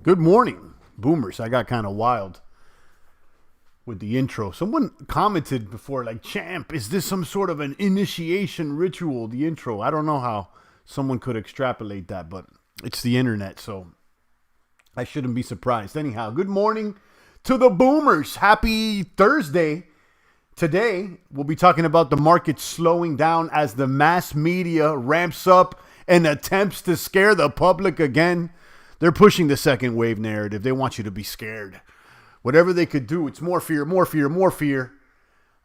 Good morning, boomers. I got kind of wild with the intro. Someone commented before, like, Champ, is this some sort of an initiation ritual, the intro? I don't know how someone could extrapolate that, but it's the internet, so I shouldn't be surprised. Anyhow, good morning to the boomers. Happy Thursday. Today, we'll be talking about the market slowing down as the mass media ramps up and attempts to scare the public again. They're pushing the second wave narrative. They want you to be scared. Whatever they could do, it's more fear, more fear, more fear.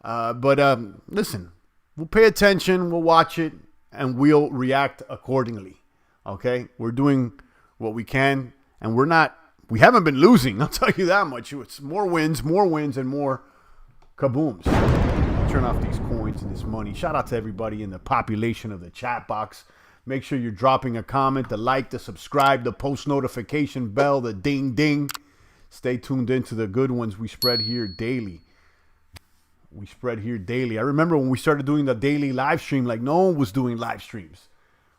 But listen, we'll pay attention, we'll watch it, and we'll react accordingly. Okay? We're doing what we can, and we haven't been losing. I'll tell you that much. It's more wins, and more kabooms. Turn off these coins and this money. Shout out to everybody in the population of the chat box. Make sure you're dropping a comment, the like, the subscribe, the post notification bell, the ding ding. Stay tuned into the good ones we spread here daily. I remember when we started doing the daily live stream, like no one was doing live streams.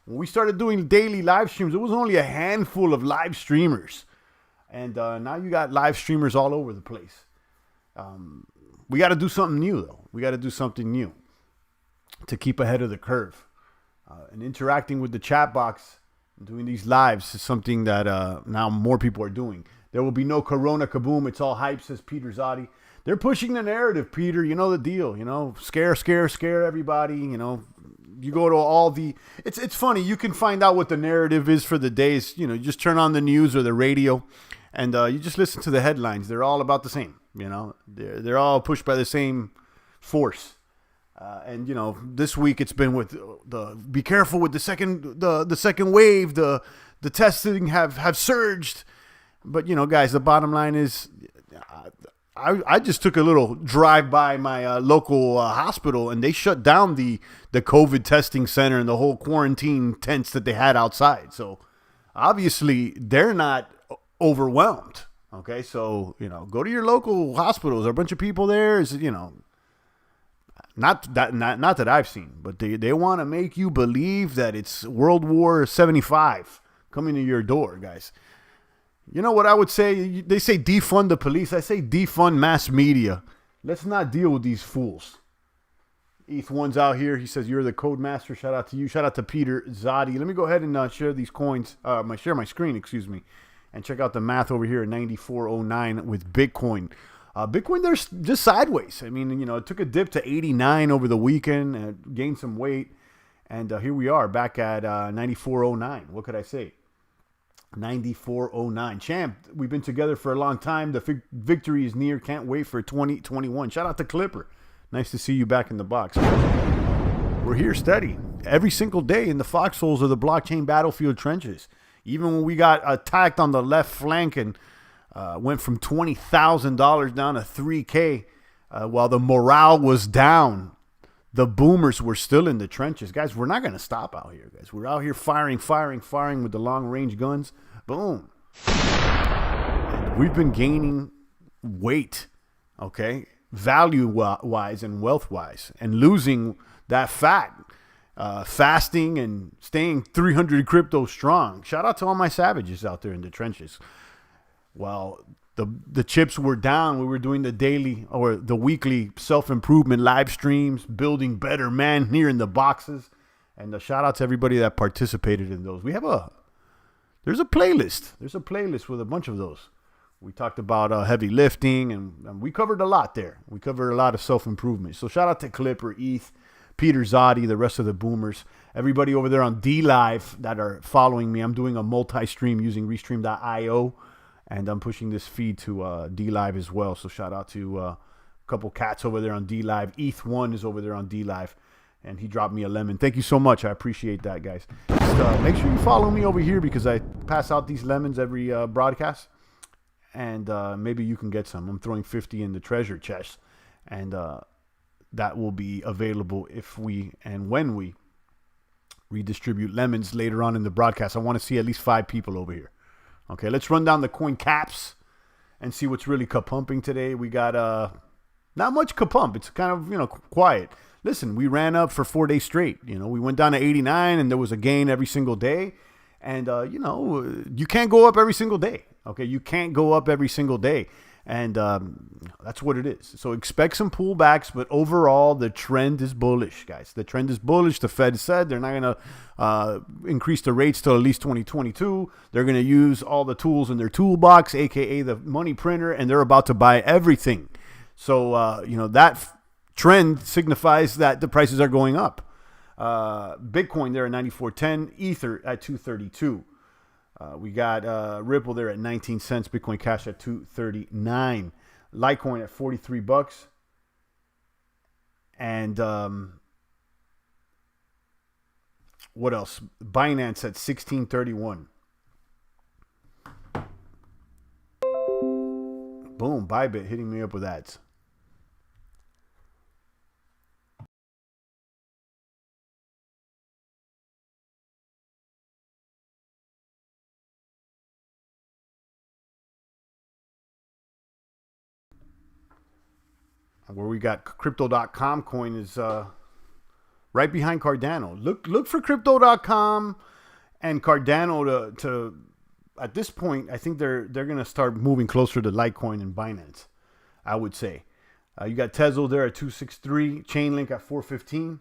When we started doing daily live streams, it was only a handful of live streamers. And now you got live streamers all over the place. We got to do something new, though. We got to do something new to keep ahead of the curve. And interacting with the chat box and doing these lives is something that now more people are doing. There will be no Corona kaboom. It's all hype, says Peter Zotti. They're pushing the narrative, Peter. You know the deal. You know, scare everybody. You know, you go to all the... It's funny. You can find out what the narrative is for the days. You know, you just turn on the news or the radio and you just listen to the headlines. They're all about the same. You know, they're all pushed by the same force. And, you know, this week it's been with be careful with the second wave, the testing have surged. But, you know, guys, the bottom line is I just took a little drive by my local hospital and they shut down the COVID testing center and the whole quarantine tents that they had outside. So obviously they're not overwhelmed. Okay, so, you know, go to your local hospitals. There are a bunch of people there. Is, you know, not that I've seen, but they want to make you believe that it's World War 75 coming to your door, guys. You know what I would say? They say defund the police. I say defund mass media. Let's not deal with these fools. ETH1's out here. He says, you're the code master. Shout out to you. Shout out to Peter Zotti. Let me go ahead and share these coins. Share my screen, excuse me. And check out the math over here at 94.09 with Bitcoin. Bitcoin, there's just sideways. I mean, you know, it took a dip to 89 over the weekend and gained some weight. And here we are back at 94.09. What could I say? 94.09. Champ, we've been together for a long time. The victory is near. Can't wait for 2021. Shout out to Clipper. Nice to see you back in the box. We're here steady every single day in the foxholes of the blockchain battlefield trenches. Even when we got attacked on the left flank and went from $20,000 down to $3K, while the morale was down, the boomers were still in the trenches. Guys, we're not going to stop out here, guys. We're out here firing with the long-range guns. Boom. And we've been gaining weight, okay, value-wise and wealth-wise, and losing that fat. Fasting and staying 300 crypto strong. Shout out to all my savages out there in the trenches. While the chips were down, we were doing the daily or the weekly self-improvement live streams, building better man here in the boxes. And shout out to everybody that participated in those. There's a playlist. There's a playlist with a bunch of those. We talked about heavy lifting and we covered a lot there. We covered a lot of self-improvement. So shout out to Clipper, ETH, Peter Zotti, the rest of the boomers, everybody over there on DLive that are following me. I'm doing a multi-stream using Restream.io, and I'm pushing this feed to DLive as well. So shout out to a couple cats over there on DLive. ETH1 is over there on DLive, and he dropped me a lemon. Thank you so much. I appreciate that, guys. Just, make sure you follow me over here because I pass out these lemons every broadcast, and maybe you can get some. I'm throwing 50 in the treasure chest, and that will be available if we and when we redistribute lemons later on in the broadcast. I want to see at least 5 people over here. Okay, let's run down the coin caps and see what's really kapumping today. We got not much kapump. It's kind of, you know, quiet. Listen, we ran up for 4 days straight. You know, we went down to 89 and there was a gain every single day. And, you can't go up every single day. Okay, you can't go up every single day. And that's what it is. So expect some pullbacks, but overall, the trend is bullish, guys. The trend is bullish. The Fed said they're not going to increase the rates till at least 2022. They're going to use all the tools in their toolbox, a.k.a. the money printer, and they're about to buy everything. So, that trend signifies that the prices are going up. Bitcoin there at 94.10, Ether at 232. We got Ripple there at 19 cents, Bitcoin Cash at 239, Litecoin at $43, and what else? Binance at 1631. Boom, Bybit hitting me up with ads. Where we got Crypto.com coin is right behind Cardano. Look for Crypto.com and Cardano to at this point. I think they're going to start moving closer to Litecoin and Binance, I would say. You got Tesla there at 263, Chainlink at 415,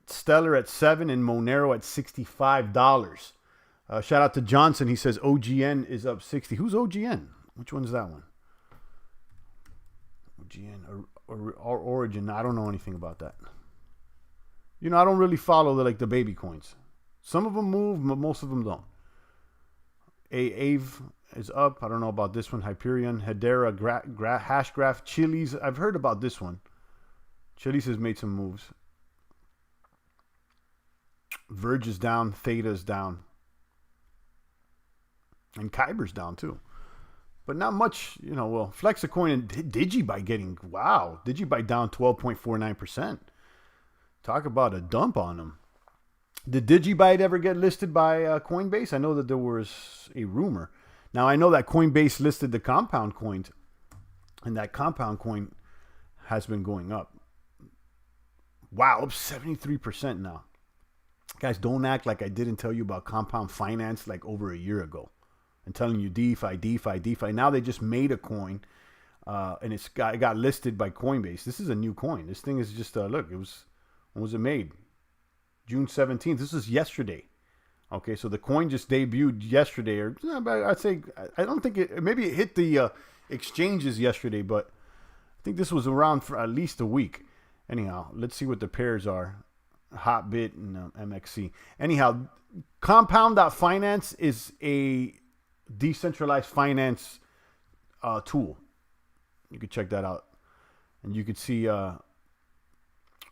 Stellar at 7, and Monero at $65. Shout out to Johnson. He says OGN is up 60. Who's OGN? Which one's that one? OGN or Origin. I don't know anything about that. I don't really follow the baby coins. Some of them move, but most of them don't. AVE is up. I don't know about this one. Hyperion, Hedera, Hashgraph, Chili's. I've heard about this one. Chili's has made some moves. Verge is down. Theta is down. And Kyber's down too. But not much, Flexacoin and Digibyte Digibyte down 12.49%. Talk about a dump on them. Did Digibyte ever get listed by Coinbase? I know that there was a rumor. Now, I know that Coinbase listed the compound coins, and that compound coin has been going up. Wow, up 73% now. Guys, don't act like I didn't tell you about compound finance over a year ago. And telling you DeFi. Now they just made a coin, and it got listed by Coinbase. This is a new coin. This thing is just look. When was it made? June 17th. This is yesterday. Okay, so the coin just debuted yesterday, or I'd say I don't think maybe it hit the exchanges yesterday, but I think this was around for at least a week. Anyhow, let's see what the pairs are. Hotbit and MXC. Anyhow, Compound.finance is a decentralized finance tool. You could check that out, and you could see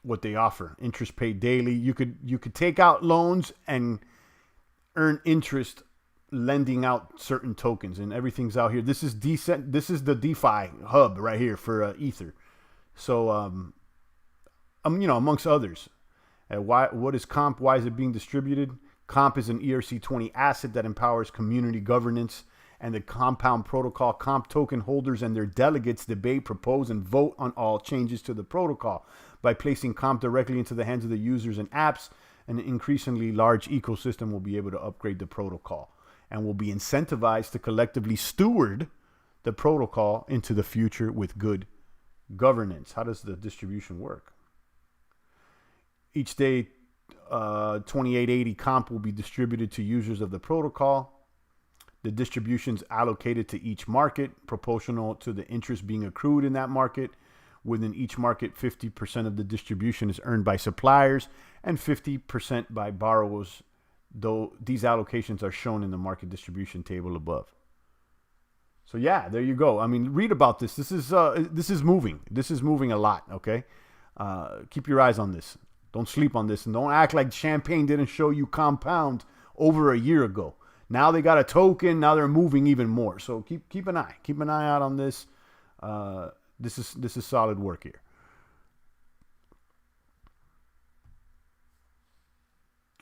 what they offer. Interest paid daily. You could take out loans and earn interest lending out certain tokens, and everything's out here. This is This is the DeFi hub right here for Ether. So amongst others. What is Comp? Why is it being distributed? Comp is an ERC20 asset that empowers community governance and the Compound Protocol. Comp token holders and their delegates debate, propose, and vote on all changes to the protocol. By placing Comp directly into the hands of the users and apps, an increasingly large ecosystem will be able to upgrade the protocol and will be incentivized to collectively steward the protocol into the future with good governance. How does the distribution work? Each day, 2880 Comp will be distributed to users of the protocol. The distributions allocated to each market, proportional to the interest being accrued in that market. Within each market, 50% of the distribution is earned by suppliers and 50% by borrowers, though these allocations are shown in the market distribution table above. So yeah, there you go. I mean, read about this. This is moving. This is moving a lot, okay? Keep your eyes on this. Don't sleep on this, and don't act like Champagne didn't show you Compound over a year ago. Now they got a token. Now they're moving even more. So keep an eye. Keep an eye out on this. This is solid work here.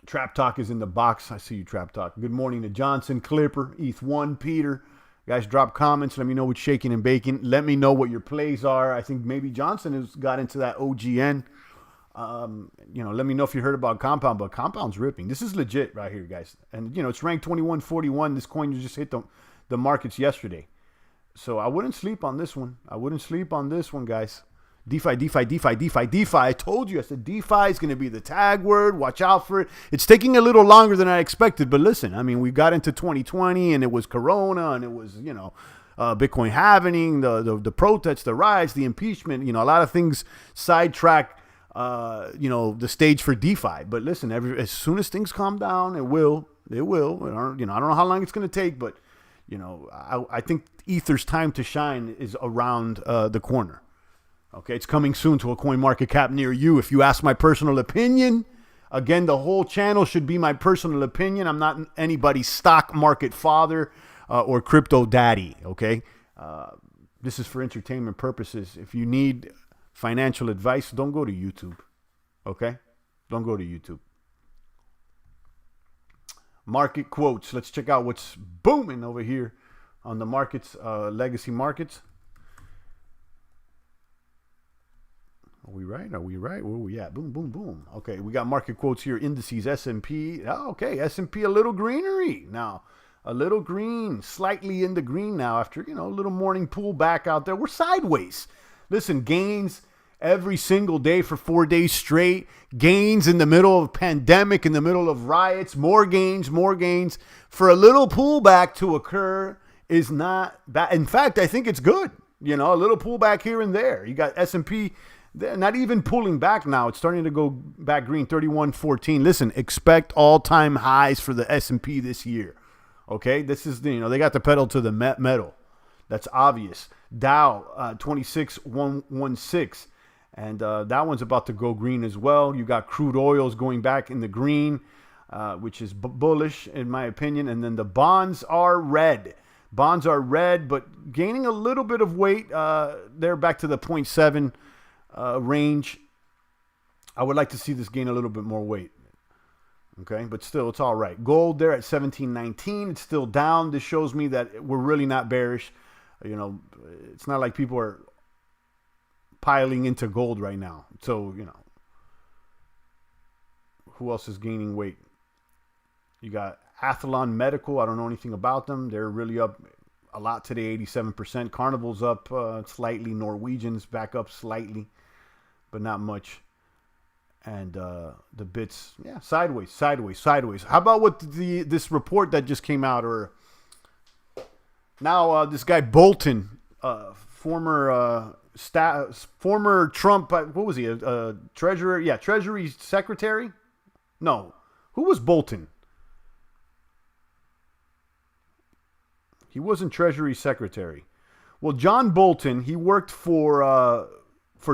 Trap Talk is in the box. I see you, Trap Talk. Good morning to Johnson, Clipper, ETH1, Peter. Guys, drop comments. Let me know what's shaking and baking. Let me know what your plays are. I think maybe Johnson has got into that OGN. Let me know if you heard about Compound, but Compound's ripping. This is legit right here, guys. And, it's ranked 2141. This coin just hit the markets yesterday. So I wouldn't sleep on this one. Guys. DeFi. I told you, I said DeFi is going to be the tag word. Watch out for it. It's taking a little longer than I expected, but listen, I mean, we got into 2020 and it was Corona and it was, Bitcoin halving, the protests, the riots, the impeachment, a lot of things sidetrack, the stage for DeFi. But listen, as soon as things calm down, it will. I don't know how long it's going to take, but, I think Ether's time to shine is around the corner. Okay, it's coming soon to a coin market cap near you. If you ask my personal opinion, again, the whole channel should be my personal opinion. I'm not anybody's stock market father or crypto daddy, okay? This is for entertainment purposes. If you need financial advice, don't go to YouTube, okay? Don't go to YouTube. Market quotes. Let's check out what's booming over here on the markets, legacy markets. Are we right? Where are we at? Boom, boom, boom. Okay, we got market quotes here. Indices, S&P. Oh, okay, S&P a little greenery now. A little green, slightly in the green now after, a little morning pullback out there. We're sideways. Listen, gains every single day for 4 days straight. Gains in the middle of a pandemic, in the middle of riots. More gains. For a little pullback to occur is not bad. In fact, I think it's good. A little pullback here and there. You got S&P. They're not even pulling back now. It's starting to go back green, 31.14. Listen, expect all-time highs for the S&P this year. Okay? This is, they got the pedal to the metal. That's obvious. Dow, 26.116. And that one's about to go green as well. You got crude oils going back in the green, which is bullish in my opinion. And then the bonds are red. But gaining a little bit of weight. They're back to the 0.7 range. I would like to see this gain a little bit more weight. Okay, but still, it's all right. Gold there at 17.19. It's still down. This shows me that we're really not bearish. It's not like people are piling into gold right now. So, who else is gaining weight? You got Athlon Medical. I don't know anything about them. They're really up a lot today, 87%. Carnival's up slightly. Norwegian's back up slightly, but not much. And the bits, sideways. How about what this report that just came out? Or now this guy Bolton, former Trump, what was he? Treasurer? Yeah, Treasury Secretary. No, who was Bolton? He wasn't Treasury Secretary. Well, John Bolton, he worked for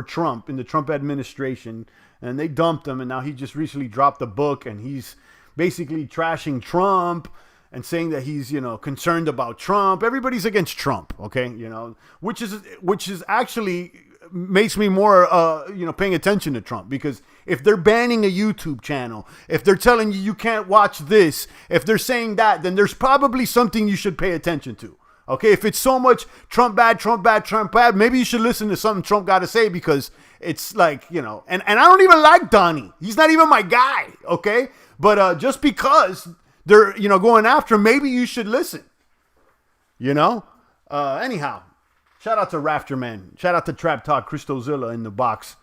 Trump in the Trump administration, and they dumped him, and now he just recently dropped a book, and he's basically trashing Trump and saying that he's, concerned about Trump. Everybody's against Trump, okay? Which is actually makes me more, paying attention to Trump, because if they're banning a YouTube channel, if they're telling you can't watch this, if they're saying that, then there's probably something you should pay attention to. Okay, if it's so much Trump bad, maybe you should listen to something Trump got to say, because it's like, and I don't even like Donnie. He's not even my guy, okay? But just because they're, going after him, maybe you should listen, Anyhow, shout out to Rafterman. Shout out to Trap Talk, Christozilla in the box.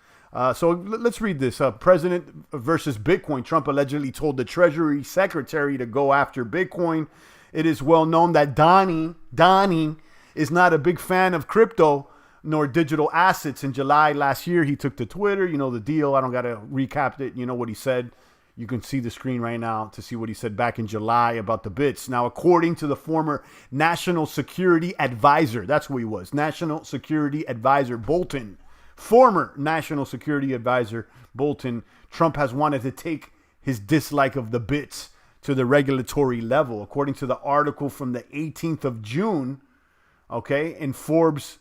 So let's read this. President versus Bitcoin. Trump allegedly told the Treasury Secretary to go after Bitcoin. It is well known that Donnie is not a big fan of crypto nor digital assets. In July last year, he took to Twitter. The deal. I don't got to recap it. You know what he said. You can see the screen right now to see what he said back in July about the bits. Now, according to the former National Security Advisor, that's who he was, National Security Advisor Bolton, former National Security Advisor Bolton, Trump has wanted to take his dislike of the bits to the regulatory level, according to the article from the 18th of June, okay, in Forbes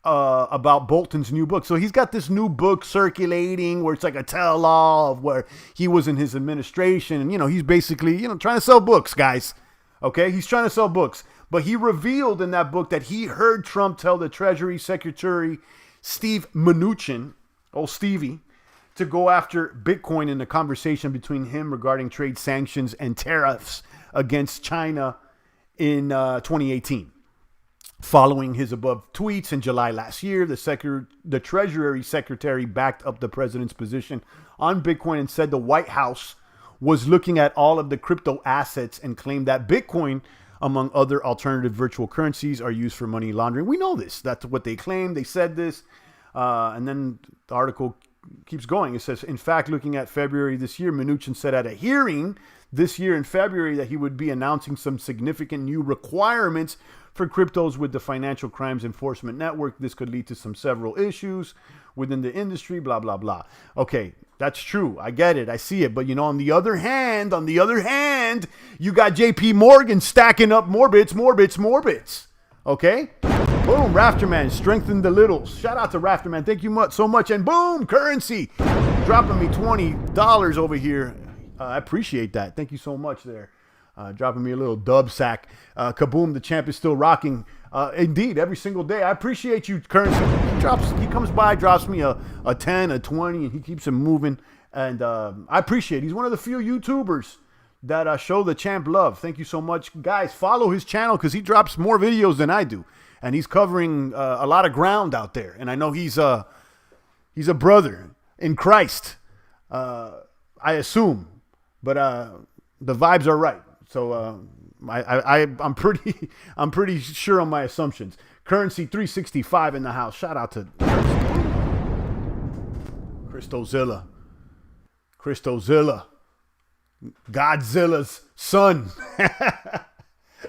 about Bolton's new book. So he's got this new book circulating where it's like a tell-all of where he was in his administration. And, he's basically, trying to sell books, guys. Okay, he's trying to sell books. But he revealed in that book that he heard Trump tell the Treasury Secretary, Steve Mnuchin, old Stevie, to go after Bitcoin in the conversation between him regarding trade sanctions and tariffs against China in 2018. Following his above tweets in July last year, the Treasury Secretary backed up the president's position on Bitcoin and said the White House was looking at all of the crypto assets and claimed that Bitcoin, among other alternative virtual currencies, are used for money laundering. We know this. That's what they claimed. They said this. And then the article keeps going. It says, in fact, looking at February this year, Mnuchin said at a hearing this year in February that he would be announcing some significant new requirements for cryptos with the Financial Crimes Enforcement Network. This could lead to several issues within the industry, blah, blah, blah. Okay, that's true. I get it. I see it. But, on the other hand, you got JP Morgan stacking up more bits. Okay? Boom, Rafterman, strengthen the littles. Shout out to Rafterman. Thank you so much. And boom, Currency dropping me $20 over here. I appreciate that. Thank you so much there. Dropping me a little dub sack. Kaboom, the champ is still rocking. Indeed, every single day. I appreciate you, Currency. He comes by, drops me a 10, a 20, and he keeps it moving. And I appreciate it. He's one of the few YouTubers that show the champ love. Thank you so much. Guys, follow his channel because he drops more videos than I do. And he's covering a lot of ground out there. And I know he's a brother in Christ, I assume. But the vibes are right. So I'm pretty sure on my assumptions. Currency 365 in the house. Shout out to Christozilla. Godzilla's son.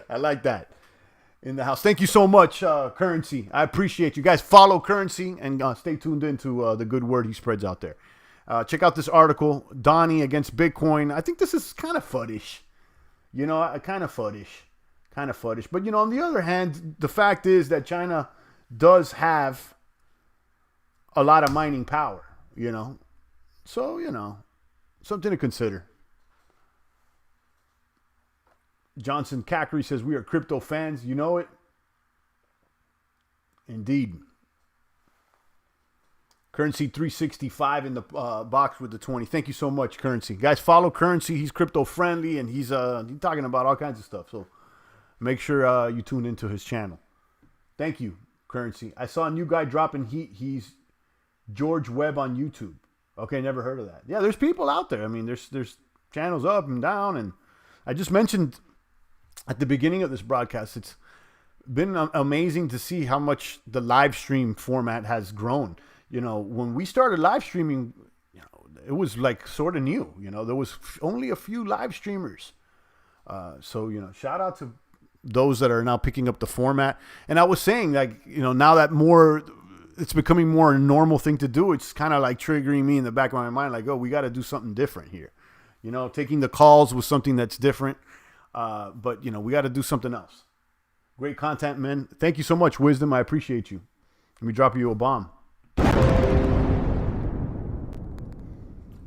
I like that. In the house. Thank you so much, Currency. I appreciate you guys. Follow Currency and stay tuned into the good word he spreads out there. Check out this article, Donnie against Bitcoin. I think this is kind of fuddish. Kind of fuddish. But, on the other hand, the fact is that China does have a lot of mining power, So, something to consider. Johnson Cackery says, we are crypto fans. You know it? Indeed. Currency 365 in the box with the 20. Thank you so much, Currency. Guys, follow Currency. He's crypto friendly and he's talking about all kinds of stuff. So make sure you tune into his channel. Thank you, Currency. I saw a new guy dropping heat. He's George Webb on YouTube. Okay, never heard of that. Yeah, there's people out there. I mean, there's channels up and down. And I just mentioned at the beginning of this broadcast, it's been amazing to see how much the live stream format has grown. When we started live streaming, it was like sort of new. There was only a few live streamers. So, shout out to those that are now picking up the format. And I was saying, now that it's becoming more a normal thing to do, it's kind of like triggering me in the back of my mind, like, oh, we got to do something different here. Taking the calls was something that's different. But, we got to do something else. Great content, man. Thank you so much, Wisdom. I appreciate you. Let me drop you a bomb.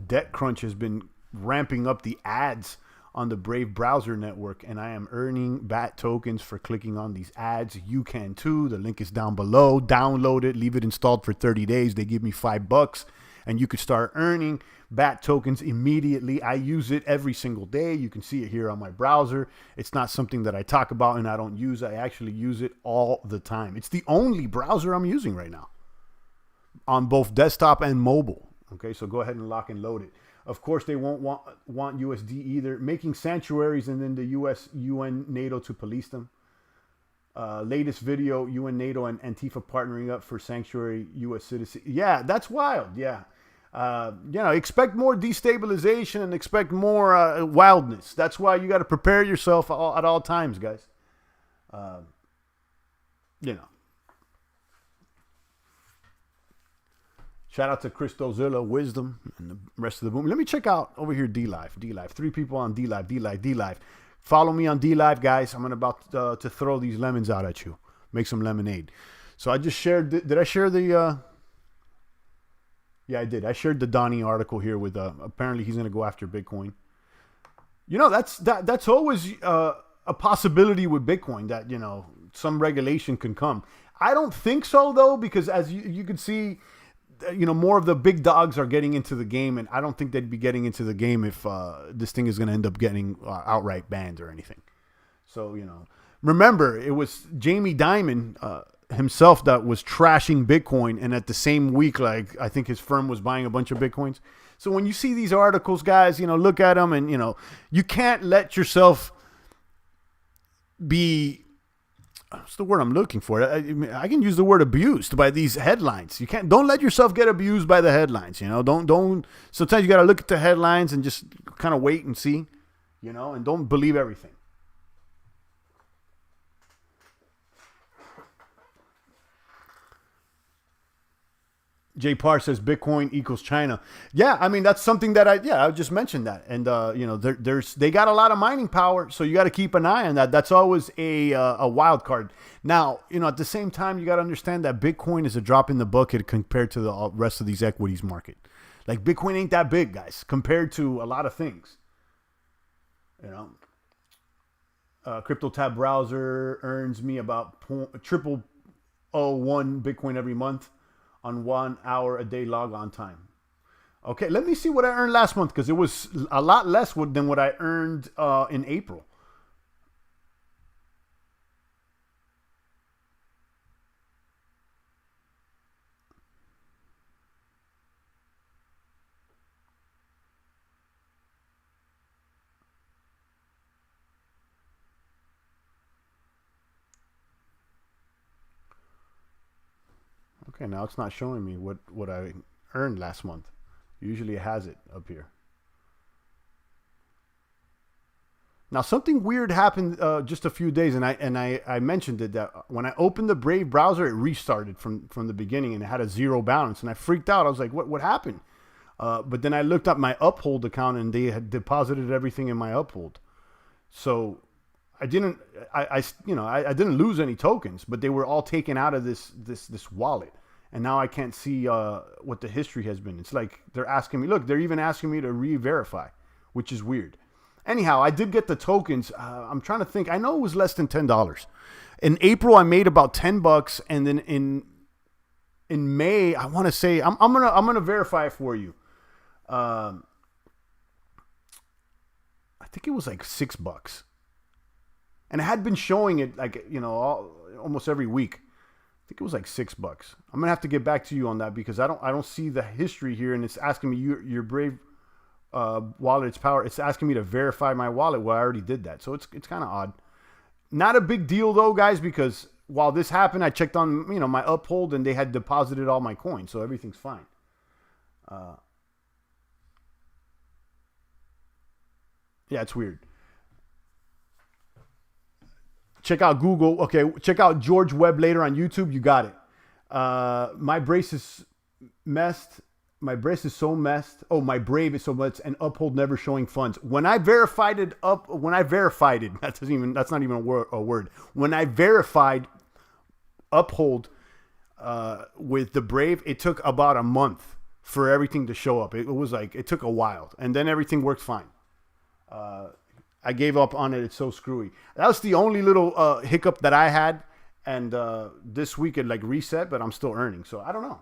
DebtCrunch has been ramping up the ads on the Brave browser network, and I am earning BAT tokens for clicking on these ads. You can too. The link is down below. Download it, leave it installed for 30 days. They give me $5, and you could start earning BAT tokens immediately. I use it every single day. You can see it here on my browser. It's not something that I talk about and I don't use. I actually use it all the time. It's the only browser I'm using right now on both desktop and mobile. Okay, so go ahead and lock and load it. Of course, they won't want USD either. Making sanctuaries and then the UN, NATO to police them. Latest video, UN, NATO, and Antifa partnering up for sanctuary US citizens. Yeah, that's wild. Yeah. Expect more destabilization and expect more wildness. That's why you got to prepare yourself at all times, guys. Shout out to Christozilla, Wisdom, and the rest of the boom. Let me check out over here D-Live. 3 people on D-Live. Follow me on D-Live, guys. I'm about to throw these lemons out at you. Make some lemonade. So I just shared. Did I share the... Yeah, I did. I shared the Donnie article here with... apparently, he's going to go after Bitcoin. That's always a possibility with Bitcoin that, some regulation can come. I don't think so, though, because as you can see... more of the big dogs are getting into the game, and I don't think they'd be getting into the game if this thing is going to end up getting outright banned or anything. So, remember, it was Jamie Dimon himself that was trashing Bitcoin, and at the same week, I think his firm was buying a bunch of Bitcoins. So when you see these articles, guys, look at them, and, you can't let yourself be... What's the word I'm looking for? I can use the word abused by these headlines. Don't let yourself get abused by the headlines. Don't. Sometimes you got to look at the headlines and just kind of wait and see, and don't believe everything. Jay Parr says Bitcoin equals China. Yeah, I mean, that's something that I just mentioned that. And, they got a lot of mining power, so you got to keep an eye on that. That's always a wild card. Now, at the same time, you got to understand that Bitcoin is a drop in the bucket compared to the rest of these equities market. Like, Bitcoin ain't that big, guys, compared to a lot of things. CryptoTab browser earns me about 0.001 Bitcoin every month on 1 hour a day log on time. Okay, let me see what I earned last month, because it was a lot less than what I earned in April. Okay, now it's not showing me what I earned last month. Usually it has it up here. Now something weird happened just a few days, and I mentioned it, that when I opened the Brave browser, it restarted from the beginning, and it had a zero balance, and I freaked out. I was like, what happened? But then I looked up my Uphold account, and they had deposited everything in my Uphold. So I didn't lose any tokens, but they were all taken out of this wallet. And now I can't see what the history has been. It's like they're asking me, look, they're even asking me to re-verify, which is weird. Anyhow, I did get the tokens. I'm trying to think. I know it was less than $10. In April, I made about $10, and then in May, I want to say I'm gonna verify it for you. I think it was like $6, and I had been showing it almost every week. I think it was like $6. I'm gonna have to get back to you on that, because I don't see the history here, and it's asking me your Brave wallet, its power. It's asking me to verify my wallet. Well, I already did that, so it's kind of odd. Not a big deal though, guys, because while this happened, I checked on my Uphold, and they had deposited all my coins, so everything's fine. Yeah, it's weird. Check out Google. Okay, check out George Webb later on YouTube. You got it. My brace is messed. My brace is so messed. Oh, my Brave is so much, and Uphold never showing funds. When I verified it, that's not even a word. When I verified Uphold with the Brave, it took about a month for everything to show up. It was like, it took a while, and then everything worked fine. I gave up on it. It's so screwy. That was the only little hiccup that I had. And this week it reset, but I'm still earning. So I don't know.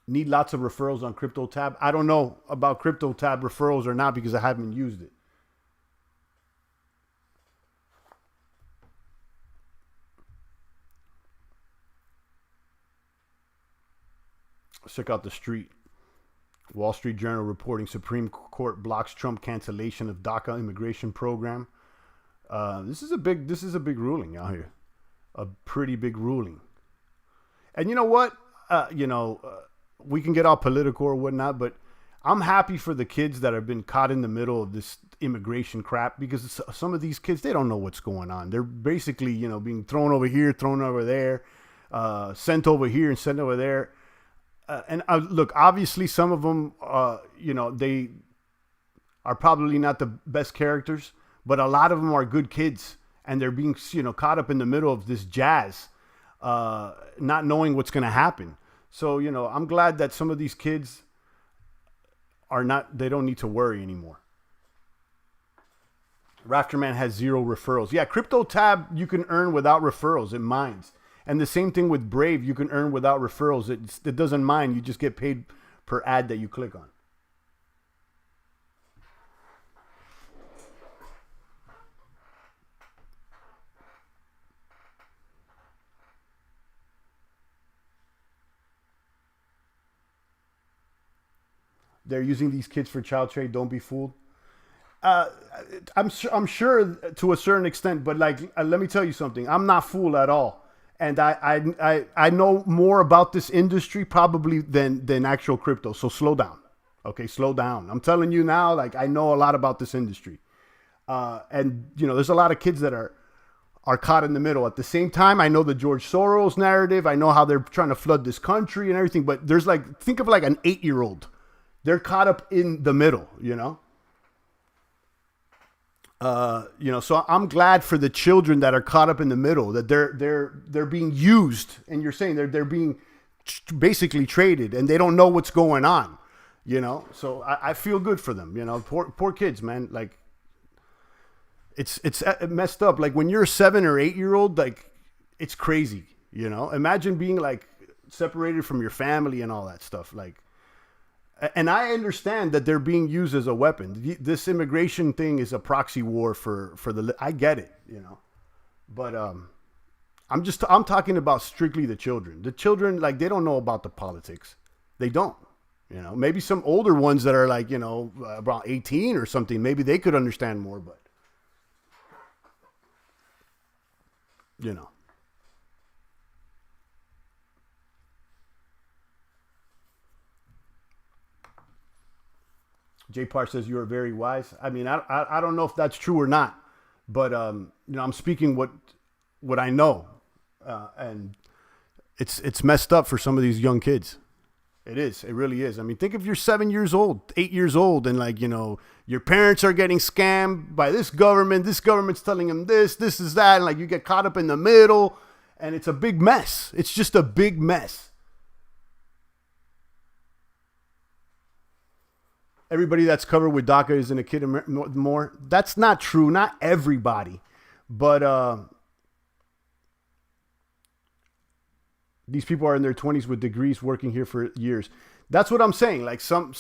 Need lots of referrals on CryptoTab. I don't know about CryptoTab referrals or not, because I haven't used it. Let's check out the street. Wall Street Journal reporting Supreme Court blocks Trump cancellation of DACA immigration program. This is a big ruling out here, a pretty big ruling. And you know what? We can get all political or whatnot, but I'm happy for the kids that have been caught in the middle of this immigration crap, because some of these kids, they don't know what's going on. They're basically, being thrown over here, thrown over there, sent over here and sent over there. And look, obviously some of them, they are probably not the best characters, but a lot of them are good kids, and they're being, caught up in the middle of this jazz, not knowing what's going to happen. So, I'm glad that some of these kids they don't need to worry anymore. Rafterman has 0 referrals. Yeah, CryptoTab, you can earn without referrals. It mines. And the same thing with Brave. You can earn without referrals. It doesn't mind. You just get paid per ad that you click on. They're using these kids for child trade. Don't be fooled. I'm sure to a certain extent, but like, let me tell you something. I'm not fooled at all, and I know more about this industry probably than actual crypto. So slow down, okay? Slow down. I'm telling you now, like I know a lot about this industry, and you know, there's a lot of kids that are caught in the middle. At the same time, I know the George Soros narrative. I know how they're trying to flood this country and everything. But there's like, think of like an 8-year-old. They're caught up in the middle, you know. So I'm glad for the children that are caught up in the middle, that they're being used, and you're saying they're being basically traded, and they don't know what's going on, you know. So I feel good for them, you know. Poor kids, man. Like it's messed up. Like when you're a 7 or 8-year-old, like it's crazy, you know. Imagine being like separated from your family and all that stuff, like. And I understand that they're being used as a weapon. This immigration thing is a proxy war for the. I get it, you know, but I'm talking about strictly the children. The children, like, they don't know about the politics. They don't, you know. Maybe some older ones that are like, you know, about 18 or something. Maybe they could understand more, but you know. J Par says you are very wise. I mean, I don't know if that's true or not, but you know, I'm speaking what I know, and it's messed up for some of these young kids. It is. It really is. I mean, think if you're 7 years old, 8 years old, and like, you know, your parents are getting scammed by this government. This government's telling them this is that, and like you get caught up in the middle, and it's a big mess. It's just a big mess. Everybody that's covered with DACA isn't a kid more. That's not true. Not everybody. But these people are in their 20s with degrees working here for years. That's what I'm saying. Like some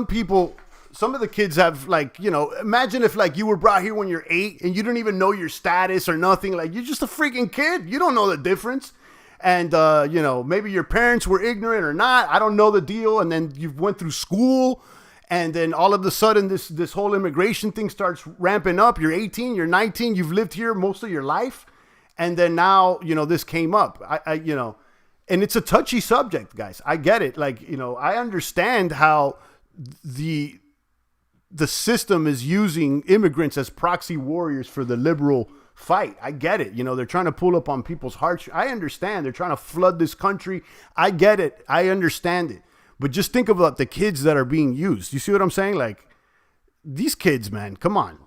people, some of the kids have, like, you know, imagine if like you were brought here when you're 8 and you don't even know your status or nothing. Like, you're just a freaking kid. You don't know the difference. And, you know, maybe your parents were ignorant or not. I don't know the deal. And then you went through school. And then all of a sudden, this whole immigration thing starts ramping up. You're 18, you're 19. You've lived here most of your life. And then now, you know, this came up. You know, and it's a touchy subject, guys. I get it. Like, you know, I understand how the system is using immigrants as proxy warriors for the liberal fight. I get it. You know, they're trying to pull up on people's hearts. I understand. They're trying to flood this country. I get it. I understand it. But just think about the kids that are being used. You see what I'm saying? Like, these kids, man, come on.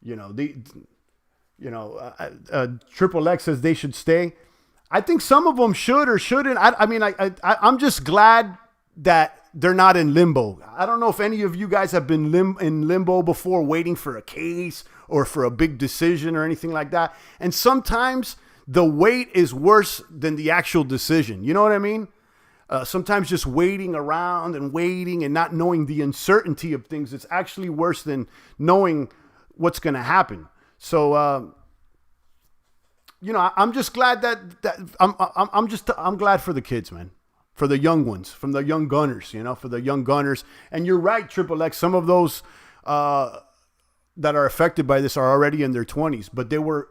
You know, Triple X says they should stay. I think some of them should or shouldn't. I'm just glad that they're not in limbo. I don't know if any of you guys have been in limbo before, waiting for a case or for a big decision or anything like that. And sometimes the wait is worse than the actual decision. You know what I mean? Sometimes just waiting around and waiting and not knowing the uncertainty of things, it's actually worse than knowing what's going to happen. So, you know, I'm just glad I'm glad for the kids, man. For the young ones, from the young gunners, you know, for the young gunners. And you're right, Triple X, some of those that are affected by this are already in their 20s, but they were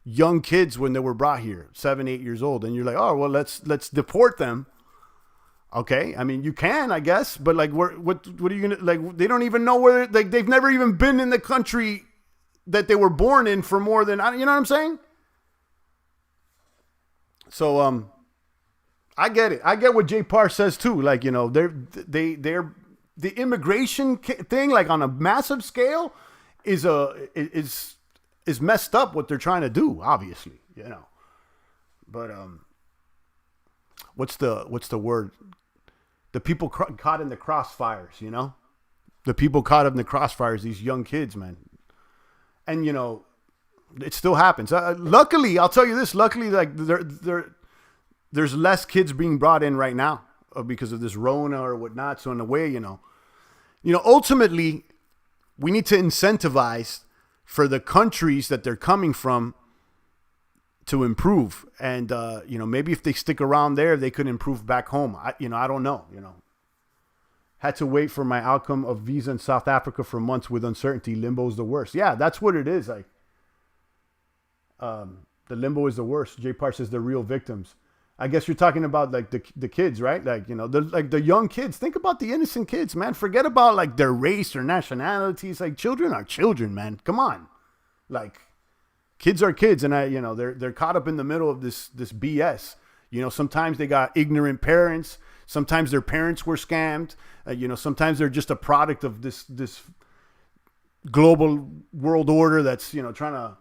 young kids when they were brought here, 7, 8 years old. And you're like, oh, well, let's deport them. Okay. I mean, you can, I guess, but like, what are you going to, like, they don't even know where, like, they've never even been in the country that they were born in for more than, you know what I'm saying? So, I get it. I get what J Par says too. Like, you know, they're the immigration thing, like on a massive scale, is messed up. What they're trying to do, obviously, you know. But what's the word? The people caught in the crossfires, you know. The people caught in the crossfires. These young kids, man. And you know, It still happens. Luckily, I'll tell you this. Luckily, like there's less kids being brought in right now because of this Rona or whatnot. So in a way, ultimately, we need to incentivize for the countries that they're coming from to improve. And, maybe if they stick around there, they could improve back home. I don't know, Had to wait for my outcome of visa in South Africa for months with uncertainty. Limbo's the worst. Yeah, that's what it is. Like, the limbo is the worst. J Park says they're real victims. I guess you're talking about like the kids, right? Like, the young kids. Think about the innocent kids, man. Forget about like their race or nationalities. Like, children are children, man. Come on. Like, kids are kids, and they're caught up in the middle of this BS. Sometimes they got ignorant parents. Sometimes their parents were scammed. Sometimes they're just a product of this global world order that's trying to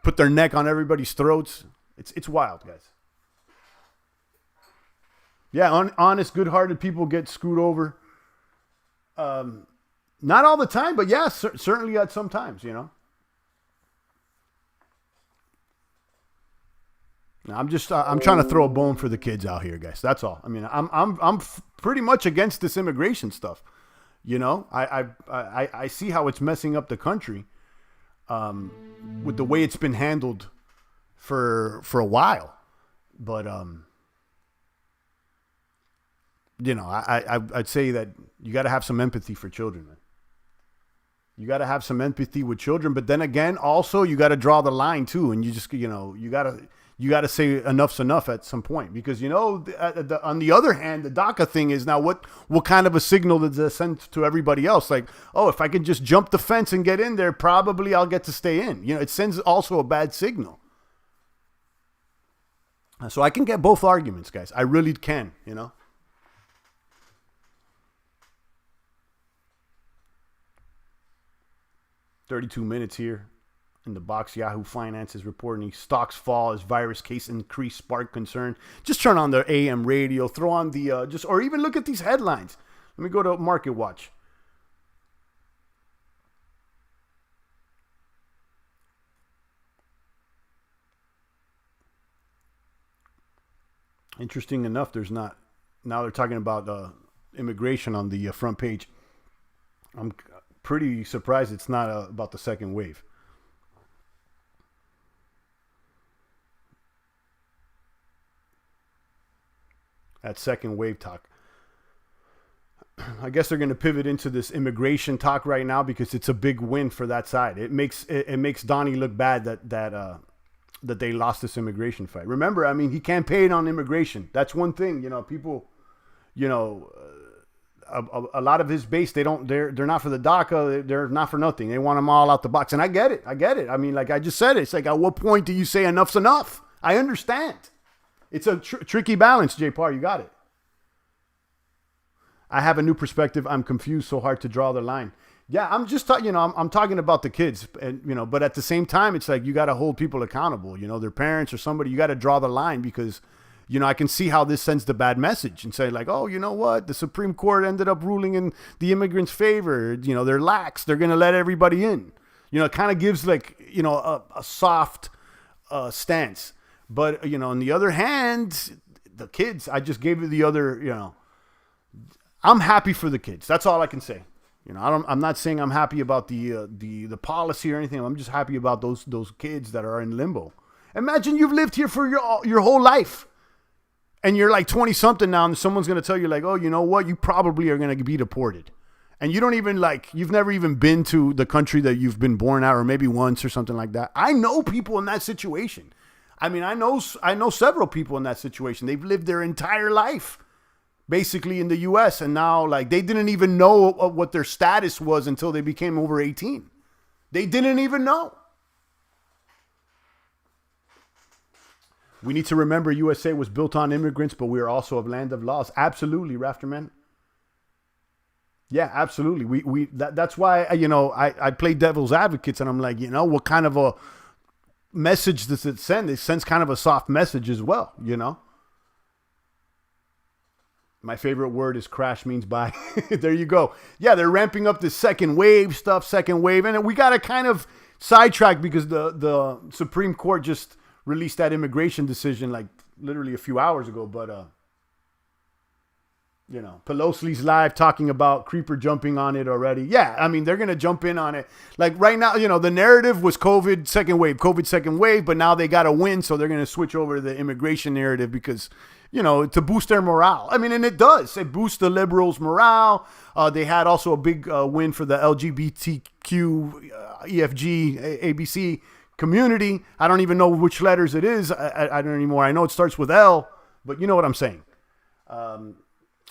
put their neck on everybody's throats. It's wild, guys. Yeah, honest, good-hearted people get screwed over. Not all the time, but yeah, certainly at some times, I'm trying to throw a bone for the kids out here, guys. That's all. I mean, I'm pretty much against this immigration stuff. I see how it's messing up the country, with the way it's been handled for a while. But I'd say that you got to have some empathy for children, man. You got to have some empathy with children, but then again, also you got to draw the line too, and you just you got to say enough's enough at some point, because on the other hand, the DACA thing is now what kind of a signal does that send to everybody else? Like, oh, if I can just jump the fence and get in there, probably I'll get to stay in. It sends also a bad signal. So I can get both arguments, guys. I really can. 32 minutes here. In the box, Yahoo Finance is reporting stocks fall as virus case increase spark concern. Just turn on the AM radio, throw on the or even look at these headlines. Let me go to Market Watch. Interesting enough, there's not. Now they're talking about immigration on the front page. I'm pretty surprised it's not about the second wave. That second wave talk. I guess they're going to pivot into this immigration talk right now because it's a big win for that side. It makes Donnie look bad that they lost this immigration fight. Remember, I mean, he campaigned on immigration. That's one thing. People, a lot of his base, they're not for the DACA. They're not for nothing. They want them all out the box, and I get it. I mean, like I just said, it's like, at what point do you say enough's enough? I understand. It's a tricky balance, J. Parr. You got it. I have a new perspective. I'm confused. So hard to draw the line. Yeah, I'm just talking. I'm talking about the kids, and but at the same time, it's like you got to hold people accountable. Their parents or somebody. You got to draw the line because, I can see how this sends the bad message and say like, oh, you know what? The Supreme Court ended up ruling in the immigrants' favor. They're lax. They're going to let everybody in. It kind of gives like a soft stance. But, on the other hand, the kids, I just gave you the other, I'm happy for the kids. That's all I can say. I'm not saying I'm happy about the policy or anything. I'm just happy about those kids that are in limbo. Imagine you've lived here for your whole life and you're like 20 something now and someone's going to tell you like, oh, you know what? You probably are going to be deported. And you don't even you've never even been to the country that you've been born at, or maybe once or something like that. I know people in that situation. I mean, I know several people in that situation. They've lived their entire life basically in the U.S. and now they didn't even know what their status was until they became over 18. They didn't even know. We need to remember USA was built on immigrants, but we are also a land of laws. Absolutely, Rafterman. Yeah, absolutely. That's why I play devil's advocates, and I'm like, what kind of a message does it send? It sends kind of a soft message as well, My favorite word is crash means bye. There you go. Yeah, they're ramping up the second wave stuff, and we got to kind of sidetracked because the Supreme Court just released that immigration decision like literally a few hours ago. But you know, Pelosi's live talking about creeper jumping on it already. Yeah, I mean, they're going to jump in on it. Like right now, you know, the narrative was COVID second wave, but now they got to win, so they're going to switch over to the immigration narrative because, you know, to boost their morale. I mean, and it does. It boosts the liberals' morale. They had also a big win for the LGBTQ, EFG, ABC community. I don't even know which letters it is. I don't anymore. I know it starts with L, but you know what I'm saying.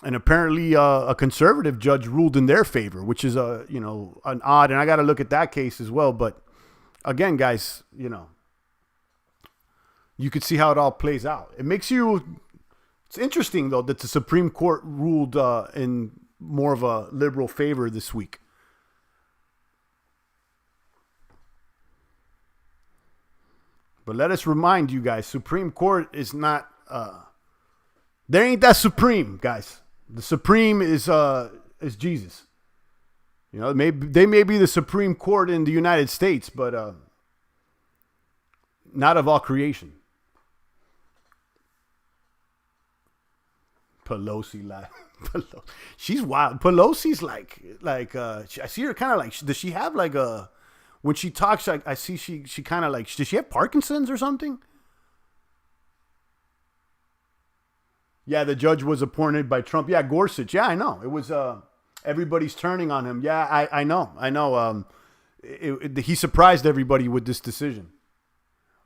And apparently a conservative judge ruled in their favor, which is you know, an odd, and I got to look at that case as well. But again, guys, you know, you could see how it all plays out. It makes you, it's interesting though that the Supreme Court ruled in more of a liberal favor this week. But let us remind you guys, Supreme Court is not, there ain't that supreme, guys. The supreme is Jesus. You know, they may be the Supreme Court in the United States, but not of all creation. Pelosi, she's wild. Pelosi's like I see her kind of like. Does she have like a? When she talks, I see she kind of like. Does she have Parkinson's or something? Yeah, the judge was appointed by Trump. Yeah, Gorsuch. Yeah, I know. It was everybody's turning on him. Yeah, I know. He surprised everybody with this decision.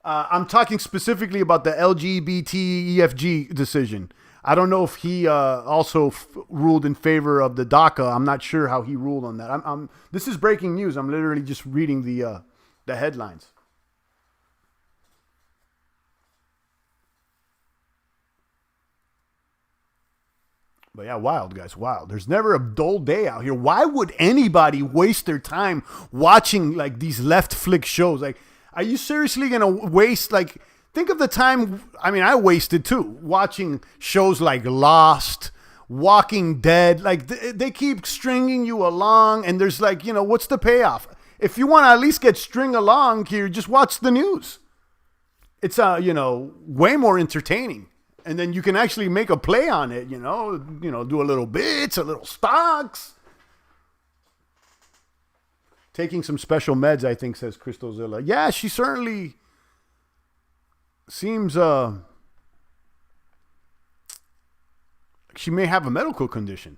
I'm talking specifically about the LGBT EFG decision. I don't know if he also ruled in favor of the DACA. I'm not sure how he ruled on that. This is breaking news. I'm literally just reading the headlines. But yeah, wild, guys, wild. There's never a dull day out here. Why would anybody waste their time watching like these left flick shows? Like, are you seriously going to waste, like, think of the time, I mean, I wasted too, watching shows like Lost, Walking Dead. Like, they keep stringing you along, and there's like, you know, what's the payoff? If you want to at least get string along here, just watch the news. It's, you know, way more entertaining. And then you can actually make a play on it, you know, do a little bits, a little stocks. Taking some special meds, I think, says Crystal Zilla. Yeah, she certainly seems, she may have a medical condition,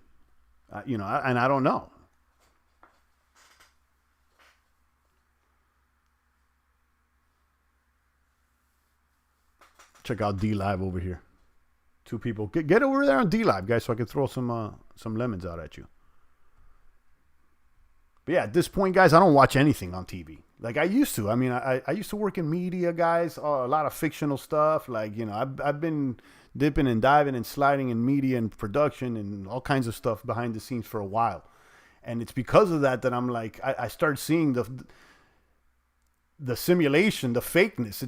you know, and I don't know. Check out D Live over here. Two people. Get over there on D Live, guys, so I can throw some lemons out at you. But yeah, at this point, guys, I don't watch anything on TV like I used to. I mean, I used to work in media, guys. A lot of fictional stuff. Like, you know, I've been dipping and diving and sliding in media and production and all kinds of stuff behind the scenes for a while. And it's because of that I'm like, I started seeing the simulation, the fakeness.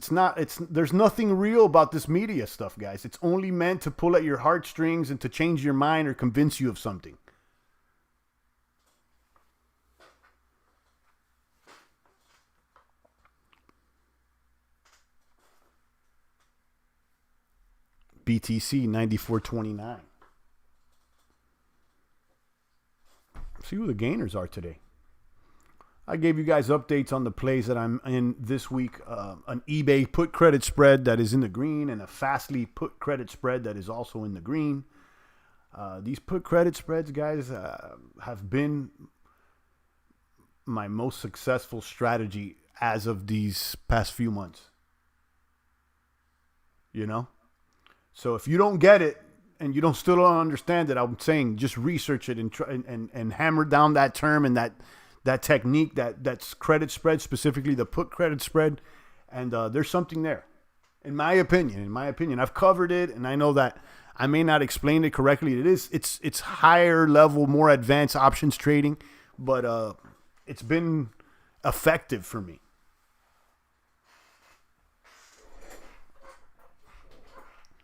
There's nothing real about this media stuff, guys. It's only meant to pull at your heartstrings and to change your mind or convince you of something. BTC 94.29. See who the gainers are today. I gave you guys updates on the plays that I'm in this week. An eBay put credit spread that is in the green and a Fastly put credit spread that is also in the green. These put credit spreads, guys, have been my most successful strategy as of these past few months. You know? So if you don't get it and you still don't understand it, I'm saying just research it and try and hammer down that term and that technique, that's credit spread, specifically the put credit spread. And there's something there, in my opinion. I've covered it, and I know that I may not explain it correctly. It's higher level, more advanced options trading, but it's been effective for me.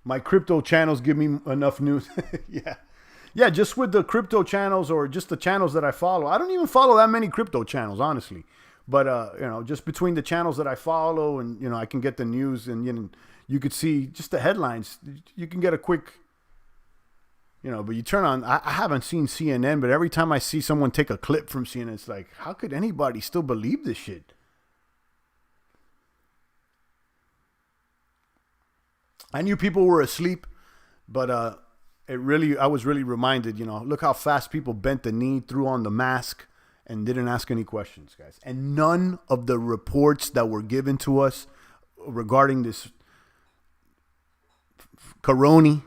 My crypto channels give me enough news. Yeah, just with the crypto channels or just the channels that I follow. I don't even follow that many crypto channels, honestly. But just between the channels that I follow, and I can get the news, and you could see just the headlines. You can get a quick, but you turn on. I haven't seen CNN, but every time I see someone take a clip from CNN, it's like, how could anybody still believe this shit? I knew people were asleep, but I was really reminded. Look how fast people bent the knee, threw on the mask, and didn't ask any questions, guys. And none of the reports that were given to us regarding this corona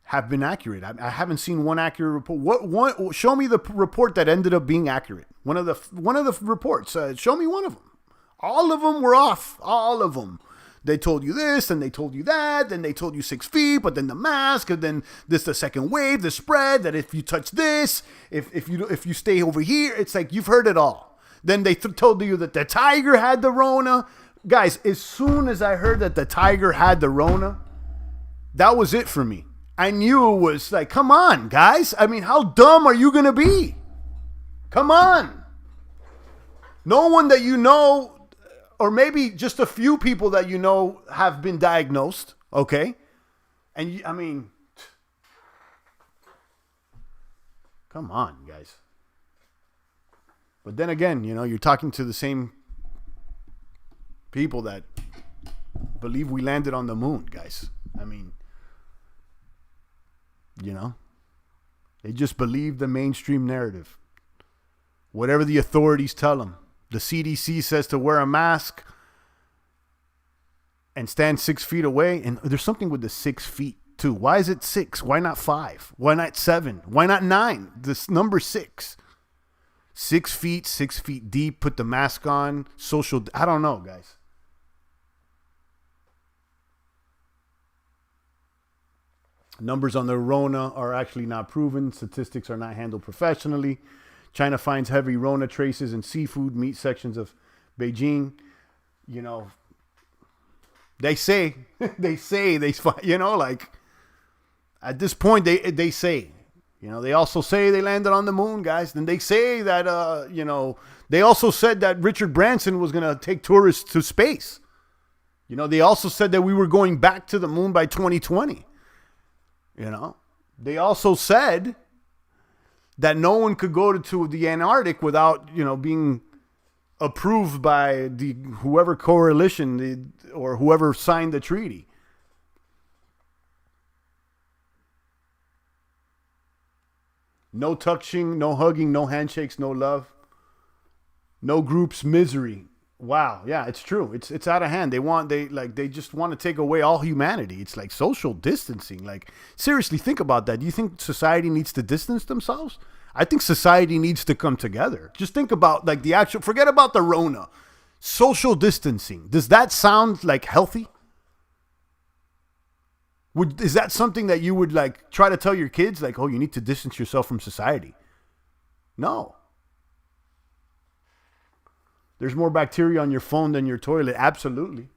have been accurate. I haven't seen one accurate report. Show me the report that ended up being accurate. One of the reports. Show me one of them. All of them were off. All of them. They told you this, and they told you that, then they told you 6 feet, but then the mask, and then this the second wave, the spread, that if you touch this, if you stay over here, it's like you've heard it all. Then they told you that the tiger had the Rona. Guys, as soon as I heard that the tiger had the Rona, that was it for me. I knew it was like, come on, guys. I mean, how dumb are you going to be? Come on. No one that you know, or maybe just a few people that you know, have been diagnosed, okay? And I mean, come on, guys. But then again, you're talking to the same people that believe we landed on the moon, guys. I mean, they just believe the mainstream narrative. Whatever the authorities tell them. The CDC says to wear a mask and stand 6 feet away. And there's something with the 6 feet too. Why is it 6? Why not 5? Why not 7? Why not 9? This number 6. 6 feet, 6 feet deep. Put the mask on. I don't know, guys. Numbers on the Rona are actually not proven. Statistics are not handled professionally. China finds heavy Rona traces in seafood, meat sections of Beijing. They say, like, at this point, they say, they also say they landed on the moon, guys. And they say that, they also said that Richard Branson was going to take tourists to space. They also said that we were going back to the moon by 2020. They also said that no one could go to the Antarctic without, being approved by whoever coalition or whoever signed the treaty. No touching, no hugging, no handshakes, no love. No groups, misery. Wow, yeah, it's true. It's out of hand. They just want to take away all humanity. It's like social distancing. Like, seriously, think about that. Do you think society needs to distance themselves? I think society needs to come together. Just think about like forget about the Rona. Social distancing. Does that sound like healthy? Is that something that you would like try to tell your kids? Like, oh, you need to distance yourself from society. No. There's more bacteria on your phone than your toilet. Absolutely.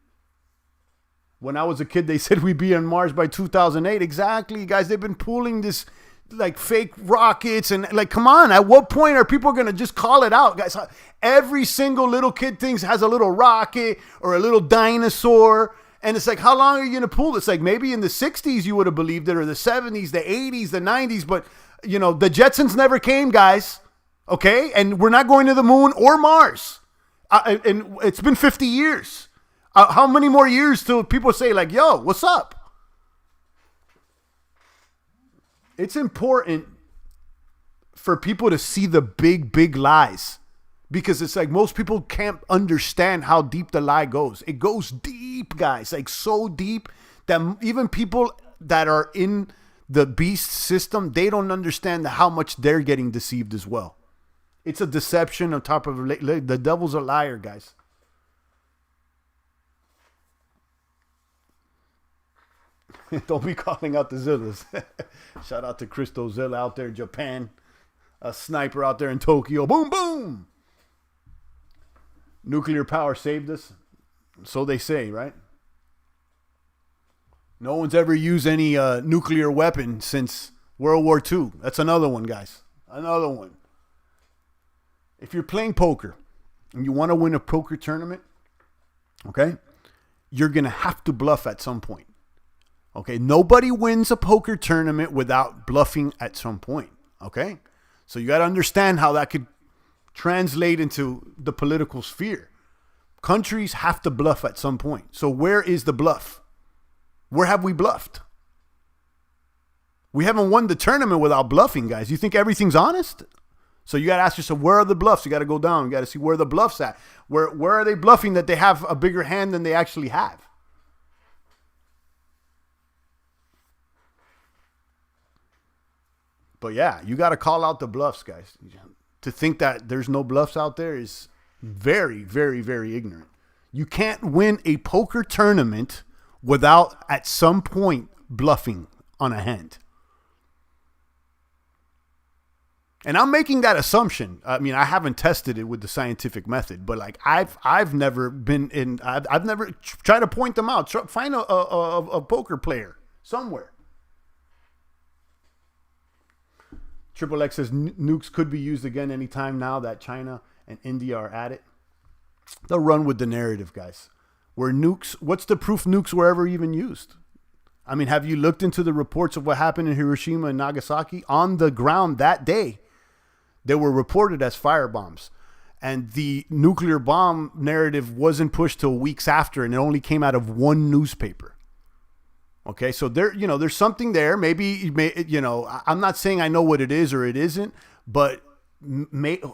When I was a kid, they said we'd be on Mars by 2008. Exactly, guys. They've been pulling this like fake rockets and like, come on. At what point are people going to just call it out, guys? Every single little kid thinks has a little rocket or a little dinosaur. And it's like, how long are you going to pull this? Like maybe in the 60s you would have believed it, or the 70s, the 80s, the 90s. But, the Jetsons never came, guys. Okay? And we're not going to the moon or Mars. And it's been 50 years. How many more years till people say like, yo, what's up? It's important for people to see the big, big lies, because it's like most people can't understand how deep the lie goes. It goes deep, guys, like so deep that even people that are in the beast system, they don't understand how much they're getting deceived as well. It's a deception on top of the devil's a liar, guys. Don't be calling out the Zillas. Shout out to Christo Zilla out there in Japan. A sniper out there in Tokyo. Boom, boom. Nuclear power saved us. So they say, right? No one's ever used any nuclear weapon since World War II. That's another one, guys. Another one. If you're playing poker and you want to win a poker tournament, okay, you're going to have to bluff at some point. Okay, nobody wins a poker tournament without bluffing at some point. Okay, so you got to understand how that could translate into the political sphere. Countries have to bluff at some point. So where is the bluff? Where have we bluffed? We haven't won the tournament without bluffing, guys. You think everything's honest? So you got to ask yourself, where are the bluffs? You got to go down. You got to see where the bluff's at. Where are they bluffing that they have a bigger hand than they actually have? But yeah, you got to call out the bluffs, guys. To think that there's no bluffs out there is very, very, very ignorant. You can't win a poker tournament without at some point bluffing on a hand. And I'm making that assumption. I mean, I haven't tested it with the scientific method, but like I've never been in. I've never tried to point them out. Find a poker player somewhere. Triple X says nukes could be used again anytime now that China and India are at it. They'll run with the narrative, guys. Where nukes, what's the proof nukes were ever even used? I mean, have you looked into the reports of what happened in Hiroshima and Nagasaki? On the ground that day, they were reported as firebombs. And the nuclear bomb narrative wasn't pushed till weeks after, and it only came out of one newspaper. Okay, so there's something there. Maybe, I'm not saying I know what it is or it isn't, but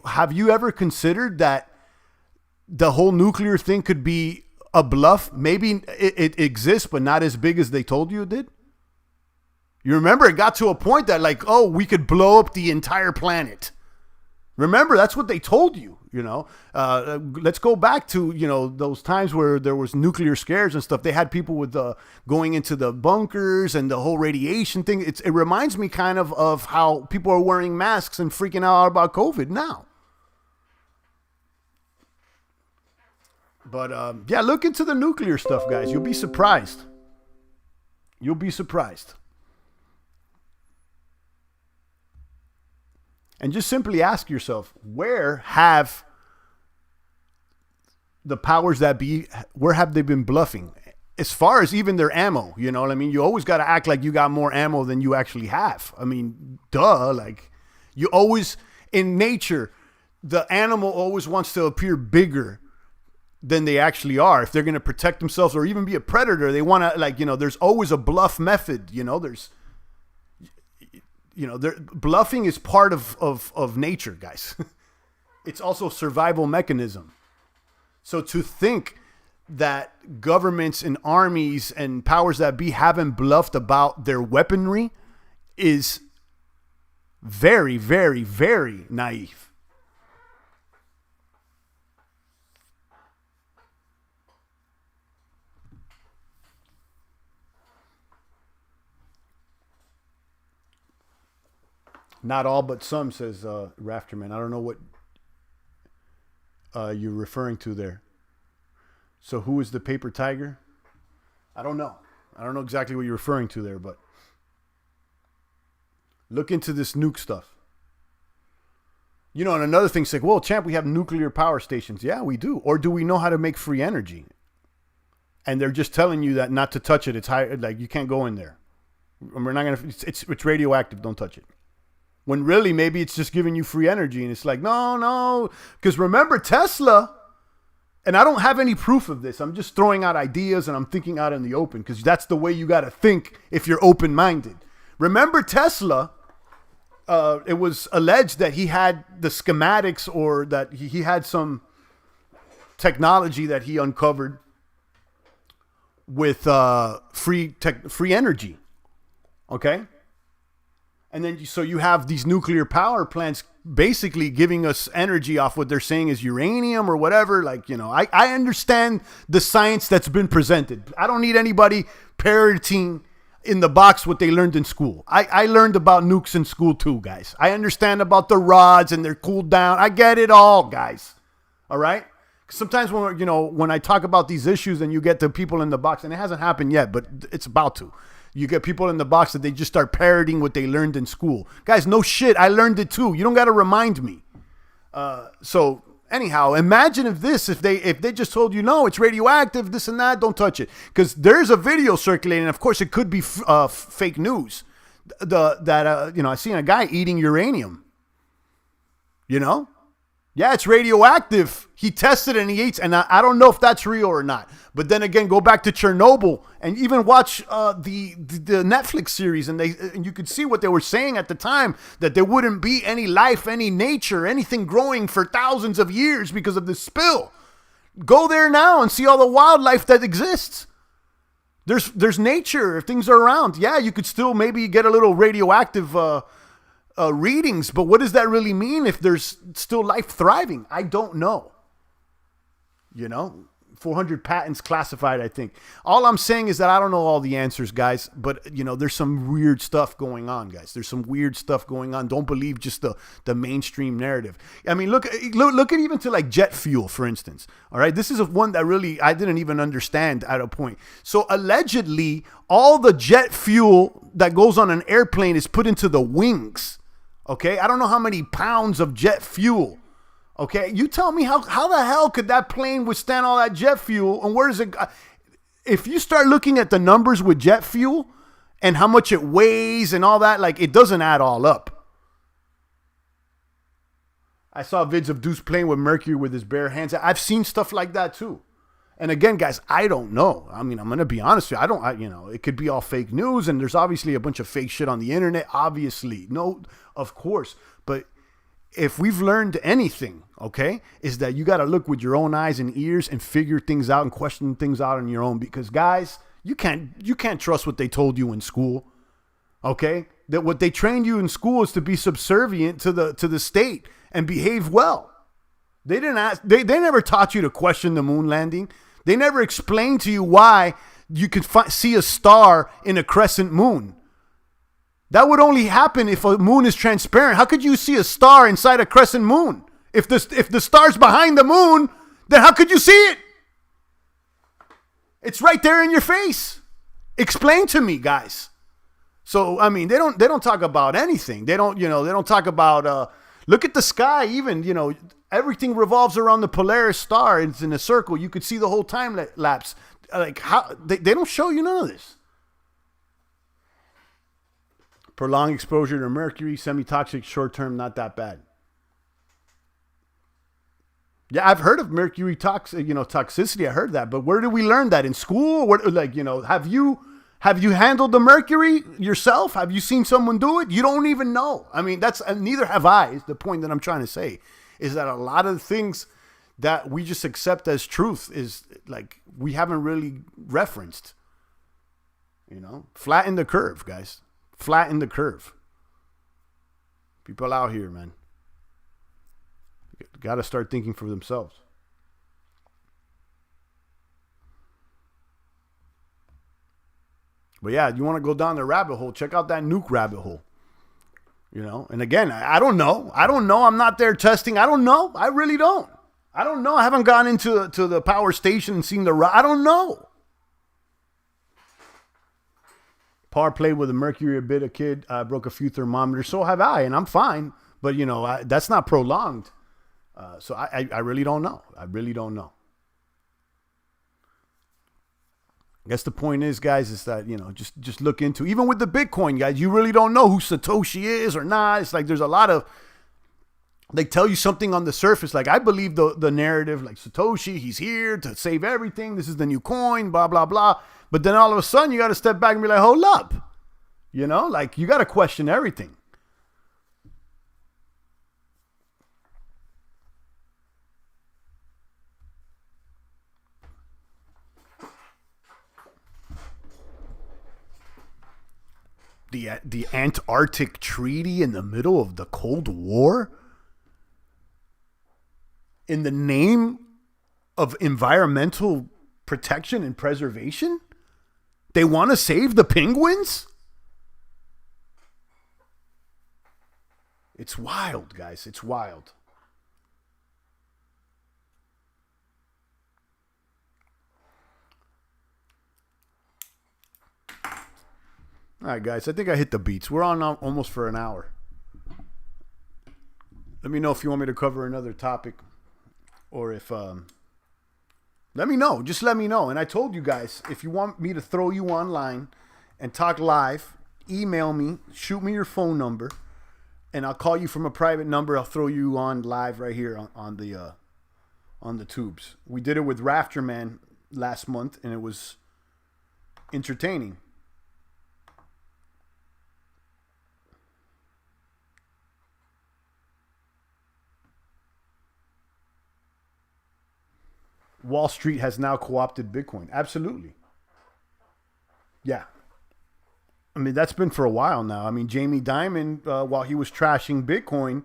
have you ever considered that the whole nuclear thing could be a bluff? Maybe it exists, but not as big as they told you it did. You remember it got to a point that like, oh, we could blow up the entire planet. Remember, that's what they told you, Let's go back to, those times where there was nuclear scares and stuff. They had people with going into the bunkers and the whole radiation thing. It reminds me kind of how people are wearing masks and freaking out about COVID now. But, yeah, look into the nuclear stuff, guys. You'll be surprised. You'll be surprised. And just simply ask yourself, where have the powers that be, where have they been bluffing? As far as even their ammo, you know what I mean? You always got to act like you got more ammo than you actually have. I mean, duh, like you always, in nature, the animal always wants to appear bigger than they actually are. If they're going to protect themselves or even be a predator, they want to there's always a bluff method, bluffing is part of nature, guys. It's also a survival mechanism. So to think that governments and armies and powers that be haven't bluffed about their weaponry is very, very, very naive. Not all but some, says Rafterman. I don't know what you're referring to there. So who is the paper tiger? I don't know. I don't know exactly what you're referring to there, but look into this nuke stuff. And another thing's like, well, champ, we have nuclear power stations. Yeah, we do. Or do we know how to make free energy? And they're just telling you that not to touch it. It's high, like you can't go in there. We're not gonna. It's radioactive. Don't touch it. When really, maybe it's just giving you free energy. And it's like, no. Because remember Tesla, and I don't have any proof of this. I'm just throwing out ideas and I'm thinking out in the open because that's the way you got to think if you're open-minded. Remember Tesla, it was alleged that he had the schematics or that he had some technology that he uncovered with free energy. Okay? And then, so you have these nuclear power plants basically giving us energy off what they're saying is uranium or whatever. Like, I understand the science that's been presented. I don't need anybody parroting in the box what they learned in school. I learned about nukes in school too, guys. I understand about the rods and they're cooled down. I get it all, guys. All right? Sometimes when I talk about these issues and you get the people in the box, and it hasn't happened yet, but it's about to. You get people in the box that they just start parroting what they learned in school. Guys, no shit. I learned it too. You don't got to remind me. So Anyhow, imagine if they just told you, no, it's radioactive, this and that, don't touch it. Because there's a video circulating. Of course, it could be fake news. I seen a guy eating uranium. Yeah, it's radioactive. He tested it and he ate, and I don't know if that's real or not. But then again, go back to Chernobyl and even watch the Netflix series, and you could see what they were saying at the time, that there wouldn't be any life, any nature, anything growing for thousands of years because of this spill. Go there now and see all the wildlife that exists. There's nature, things are around. Yeah, you could still maybe get a little radioactive readings, but what does that really mean if there's still life thriving? I don't know. 400 patents classified, I think. All I'm saying is that I don't know all the answers, guys, but there's some weird stuff going on, guys. There's some weird stuff going on. Don't believe just the mainstream narrative. I mean, look at even to like jet fuel, for instance. All right, this is one that really I didn't even understand at a point. So allegedly, all the jet fuel that goes on an airplane is put into the wings. Okay, I don't know how many pounds of jet fuel. Okay, you tell me how the hell could that plane withstand all that jet fuel, and where does it? If you start looking at the numbers with jet fuel and how much it weighs and all that, like, it doesn't add all up. I saw vids of Deuce playing with mercury with his bare hands. I've seen stuff like that too. And again, guys, I don't know. I mean, I'm going to be honest with you. It could be all fake news, and there's obviously a bunch of fake shit on the internet, obviously. No, of course. But if we've learned anything, okay, is that you got to look with your own eyes and ears and figure things out and question things out on your own. Because, guys, you can't trust what they told you in school, okay? That what they trained you in school is to be subservient to the state and behave well. They didn't ask. They never taught you to question the moon landing. They never explained to you why you could see a star in a crescent moon. That would only happen if a moon is transparent. How could you see a star inside a crescent moon? If the star's behind the moon, then how could you see it? It's right there in your face. Explain to me, guys. So I mean, they don't talk about anything. They don't talk about look at the sky. Even everything revolves around the Polaris star. It's in a circle. You could see the whole time lapse. Like, how they don't show you none of this. Prolonged exposure to mercury, semi-toxic, short-term, not that bad. Yeah, I've heard of mercury toxicity. I heard that, but where did we learn that? In school? Have you handled the mercury yourself? Have you seen someone do it? You don't even know. I mean, neither have I. Is the point that I'm trying to say, is that a lot of things that we just accept as truth is like we haven't really referenced. Flatten the curve, guys. Flatten the curve. People out here, man, got to start thinking for themselves. But yeah, you want to go down the rabbit hole, check out that nuke rabbit hole. And again, I don't know. I'm not there testing. I don't know. I really don't. I don't know. I haven't gone into the power station and seen I don't know. Par played with a mercury a bit, a kid. Broke a few thermometers. So have I, and I'm fine. But, that's not prolonged. So I really don't know. I really don't know. I guess the point is, guys, is that, just look into, even with the Bitcoin, guys, you really don't know who Satoshi is or not. It's like there's a lot of, they tell you something on the surface. Like, I believe the narrative, like Satoshi, he's here to save everything. This is the new coin, blah, blah, blah. But then all of a sudden you got to step back and be like, hold up. You got to question everything. The Antarctic Treaty in the middle of the Cold War? In the name of environmental protection and preservation? They want to save the penguins? It's wild, guys. It's wild. All right, guys. I think I hit the beats. We're on almost for an hour. Let me know if you want me to cover another topic. or if let me know. Just let me know. And I told you guys, if you want me to throw you online and talk live, email me, shoot me your phone number, and I'll call you from a private number. I'll throw you on live right here on the tubes. We did it with Rafterman last month, and it was entertaining. Wall Street has now co-opted Bitcoin. Absolutely. Yeah. I mean, that's been for a while now. I mean, Jamie Dimon, while he was trashing Bitcoin,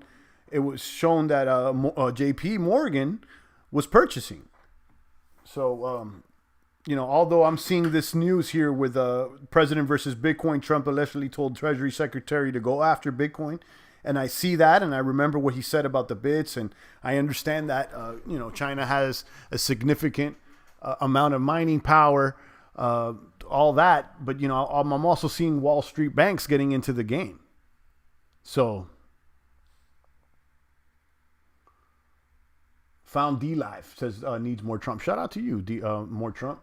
it was shown that JP Morgan was purchasing. So, although I'm seeing this news here with President versus Bitcoin, Trump allegedly told Treasury Secretary to go after Bitcoin. And I see that, and I remember what he said about the bits, and I understand that, China has a significant amount of mining power, all that. But, I'm also seeing Wall Street banks getting into the game. So, Found D Live says needs more Trump. Shout out to you, more Trump.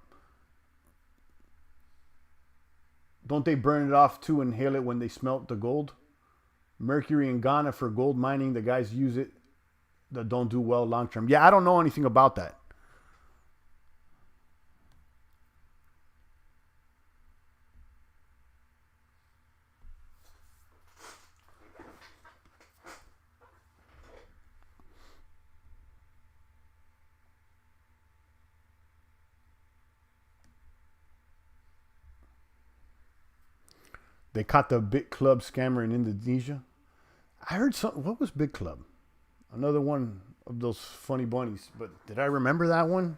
Don't they burn it off to inhale it when they smelt the gold? Mercury in Ghana for gold mining. The guys use it that don't do well long term. Yeah, I don't know anything about that. They caught the Bit Club scammer in Indonesia. I heard something. What was Bit Club? Another one of those funny bunnies. But did I remember that one?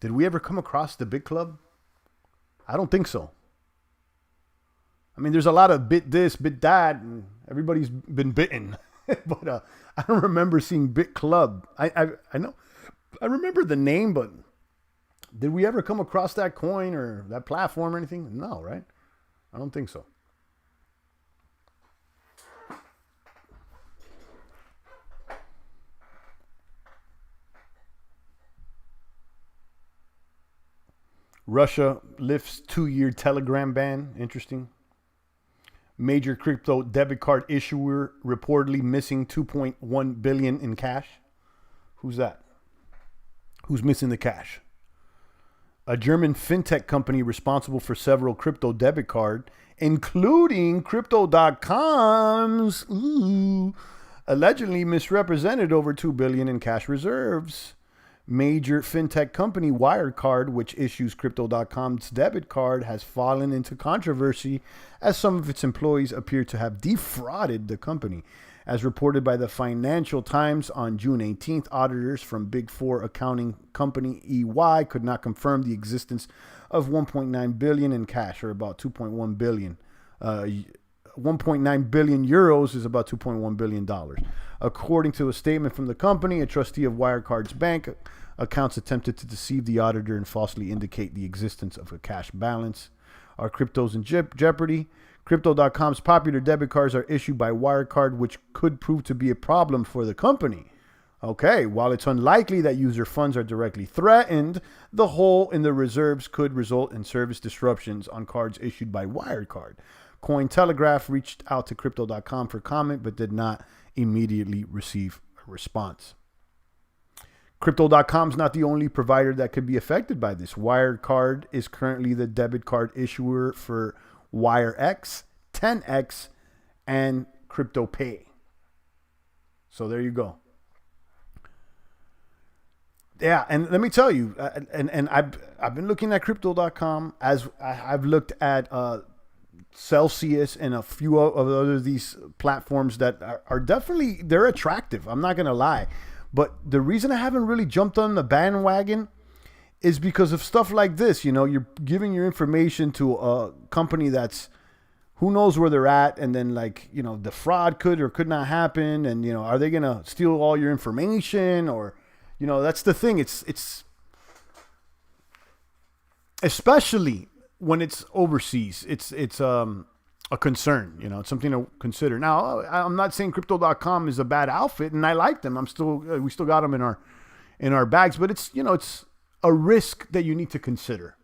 Did we ever come across the Bit Club? I don't think so. I mean, there's a lot of bit this, bit that, and everybody's been bitten. But I don't remember seeing Bit Club. I know. I remember the name, but did we ever come across that coin or that platform or anything? No, right? I don't think so. Russia lifts 2-year Telegram ban. Interesting. Major crypto debit card issuer reportedly missing 2.1 billion in cash. Who's that? Who's missing the cash? A German fintech company responsible for several crypto debit card, including Crypto.com's, allegedly misrepresented over 2 billion in cash reserves. Major fintech company Wirecard, which issues Crypto.com's debit card, has fallen into controversy as some of its employees appear to have defrauded the company. As reported by the Financial Times on June 18th, auditors from Big Four accounting company EY could not confirm the existence of 1.9 billion in cash, or about 2.1 billion. 1.9 billion euros is about $2.1 billion. According to a statement from the company, a trustee of Wirecard's bank accounts attempted to deceive the auditor and falsely indicate the existence of a cash balance. Are cryptos in jeopardy? Crypto.com's popular debit cards are issued by Wirecard, which could prove to be a problem for the company. Okay, while it's unlikely that user funds are directly threatened, the hole in the reserves could result in service disruptions on cards issued by Wirecard. Cointelegraph reached out to Crypto.com for comment, but did not immediately receive a response. Crypto.com is not the only provider that could be affected by this. Wirecard is currently the debit card issuer for WireX, 10X, and CryptoPay. So there you go. Yeah, and let me tell you, and I've been looking at Crypto.com as I've looked at Celsius and a few of other these platforms that are definitely, they're attractive. I'm not going to lie. But the reason I haven't really jumped on the bandwagon is because of stuff like this. You know, you're giving your information to a company that's, who knows where they're at. And then, like, you know, the fraud could or could not happen. And, you know, are they going to steal all your information? Or, you know, that's the thing. It's especially when it's overseas, it's a concern. You know, it's something to consider. Now, I'm not saying Crypto.com is a bad outfit, and I like them. We still got them in in our bags, but it's, it's a risk that you need to consider.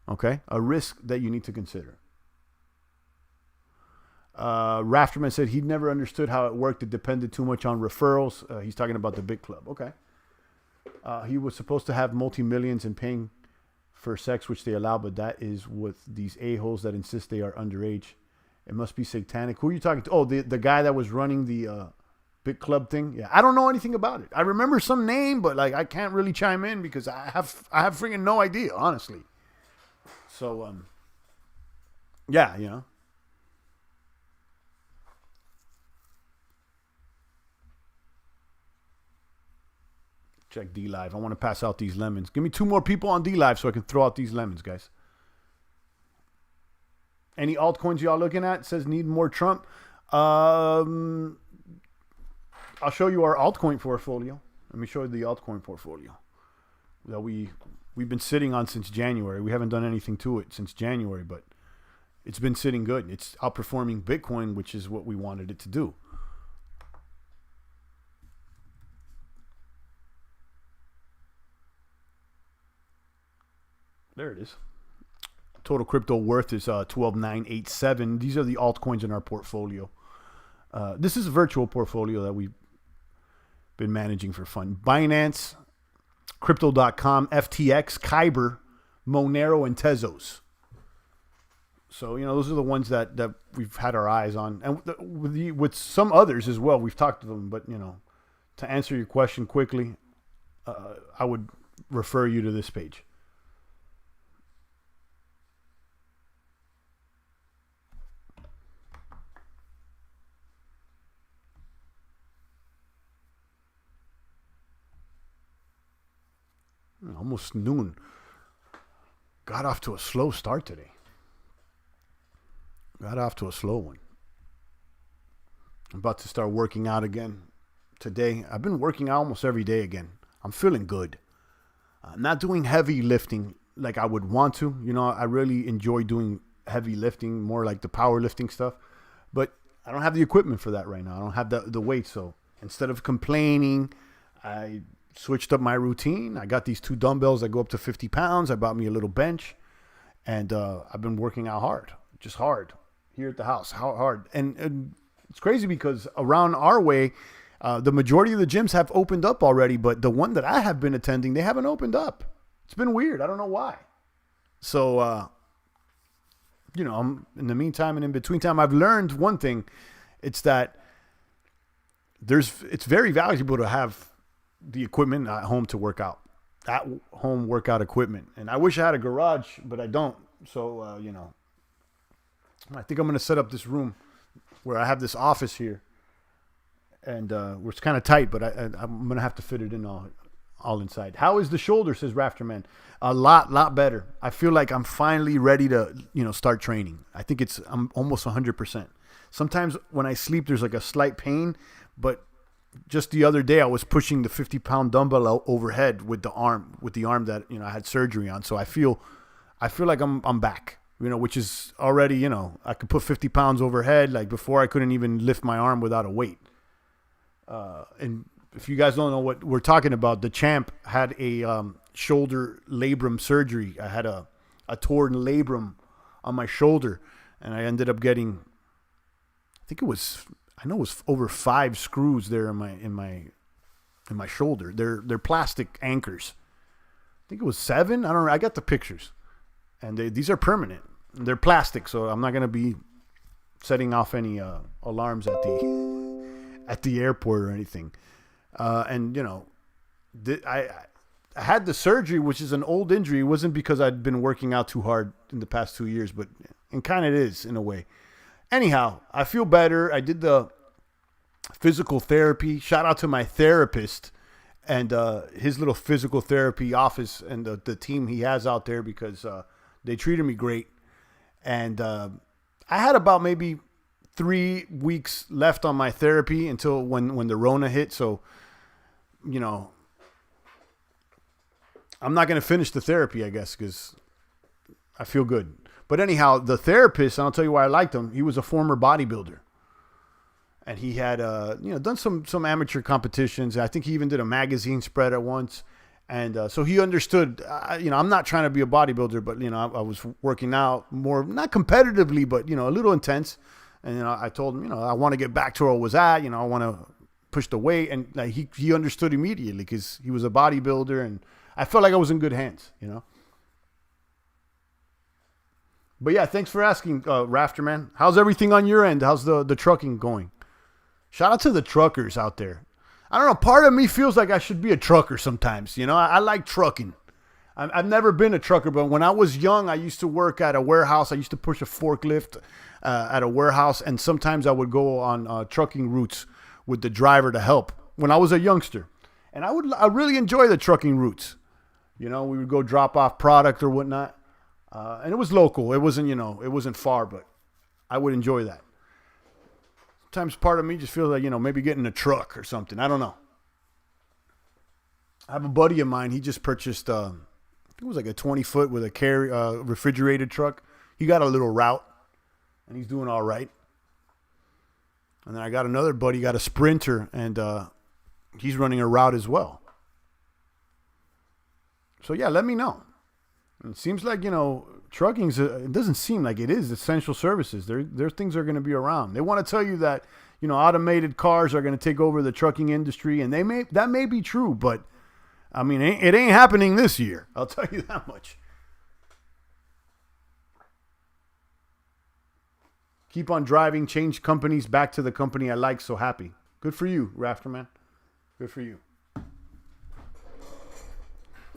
Okay? A risk that you need to consider. Rafterman said he'd never understood how it worked. It depended too much on referrals. He's talking about the big club. Okay. He was supposed to have multi-millions in paying for sex, which they allow, but that is with these a-holes that insist they are underage. It must be satanic. Who are you talking to? Oh, the guy that was running the big club thing. Yeah, I don't know anything about it. I remember some name, but like I can't really chime in because I have freaking no idea, honestly. So yeah, Check D Live. I want to pass out these lemons. Give me 2 more people on D Live so I can throw out these lemons, guys. Any altcoins y'all looking at? It says need more Trump. I'll show you our altcoin portfolio. Let me show you the altcoin portfolio that we've been sitting on since January. We haven't done anything to it since January, but it's been sitting good. It's outperforming Bitcoin, which is what we wanted it to do. There it is. Total crypto worth is 12,987. These are the altcoins in our portfolio. This is a virtual portfolio that we've been managing for fun. Binance, Crypto.com, FTX, Kyber, Monero, and Tezos. So, those are the ones that we've had our eyes on. And with some others as well, we've talked to them. But, to answer your question quickly, I would refer you to this page. Almost noon. Got off to a slow start today. Got off to a slow one. I'm about to start working out again today. I've been working out almost every day again. I'm feeling good. I'm not doing heavy lifting like I would want to. I really enjoy doing heavy lifting, more like the powerlifting stuff. But I don't have the equipment for that right now. I don't have the weight. So instead of complaining, I switched up my routine. I got these 2 dumbbells that go up to 50 pounds. I bought me a little bench, and I've been working out hard, just hard here at the house. How hard? And it's crazy because around our way, the majority of the gyms have opened up already, but the one that I have been attending, they haven't opened up. It's been weird. I don't know why. So, I'm in the meantime and in between time, I've learned one thing. It's that it's very valuable to have the equipment at home to work out, at home workout equipment. And I wish I had a garage, but I don't. So, I think I'm going to set up this room where I have this office here, and it's kind of tight, but I'm going to have to fit it in all inside. How is the shoulder, says Rafterman? A lot better. I feel like I'm finally ready to, start training. I think I'm almost 100%. Sometimes when I sleep, there's like a slight pain, but just the other day, I was pushing the 50-pound dumbbell overhead with the arm that I had surgery on. So I feel like I'm back, which is already, I could put 50 pounds overhead. Like before, I couldn't even lift my arm without a weight. And if you guys don't know what we're talking about, the champ had a shoulder labrum surgery. I had a torn labrum on my shoulder, and I ended up getting, it was over 5 screws there in my shoulder. They're plastic anchors. I think it was 7. I don't know. I got the pictures, and these are permanent. They're plastic, so I'm not going to be setting off any alarms at the airport or anything. And I had the surgery, which is an old injury. It wasn't because I'd been working out too hard in the past 2 years, but it kind of is in a way. Anyhow, I feel better. I did the physical therapy. Shout out to my therapist and his little physical therapy office and the team he has out there, because they treated me great. And I had about maybe 3 weeks left on my therapy until when the Rona hit. So, I'm not going to finish the therapy, I guess, because I feel good. But anyhow, the therapist, and I'll tell you why I liked him, he was a former bodybuilder. and he had done some amateur competitions. I think he even did a magazine spread at once, and so he understood. I'm not trying to be a bodybuilder, but I was working out more, not competitively, but a little intense. And I told him, I want to get back to where I was at. I want to push the weight, and he understood immediately because he was a bodybuilder, and I felt like I was in good hands. But yeah, thanks for asking, Rafter Man. How's everything on your end? How's the trucking going? Shout out to the truckers out there. I don't know. Part of me feels like I should be a trucker sometimes. I like trucking. I've never been a trucker, but when I was young, I used to work at a warehouse. I used to push a forklift at a warehouse, and sometimes I would go on trucking routes with the driver to help when I was a youngster. And I really enjoy the trucking routes. We would go drop off product or whatnot. And it was local. It wasn't, it wasn't far, but I would enjoy that. Sometimes part of me just feels like, maybe getting a truck or something. I don't know. I have a buddy of mine. He just purchased, I think it was like a 20-foot with a refrigerated truck. He got a little route, and he's doing all right. And then I got another buddy, got a Sprinter, and he's running a route as well. So, yeah, let me know. It seems like, trucking's, it doesn't seem like it is essential services. Their things are going to be around. They want to tell you that, automated cars are going to take over the trucking industry, and that may be true, but I mean, it ain't happening this year. I'll tell you that much. Keep on driving, change companies, back to the company I like, so happy. Good for you, Rafterman. Good for you.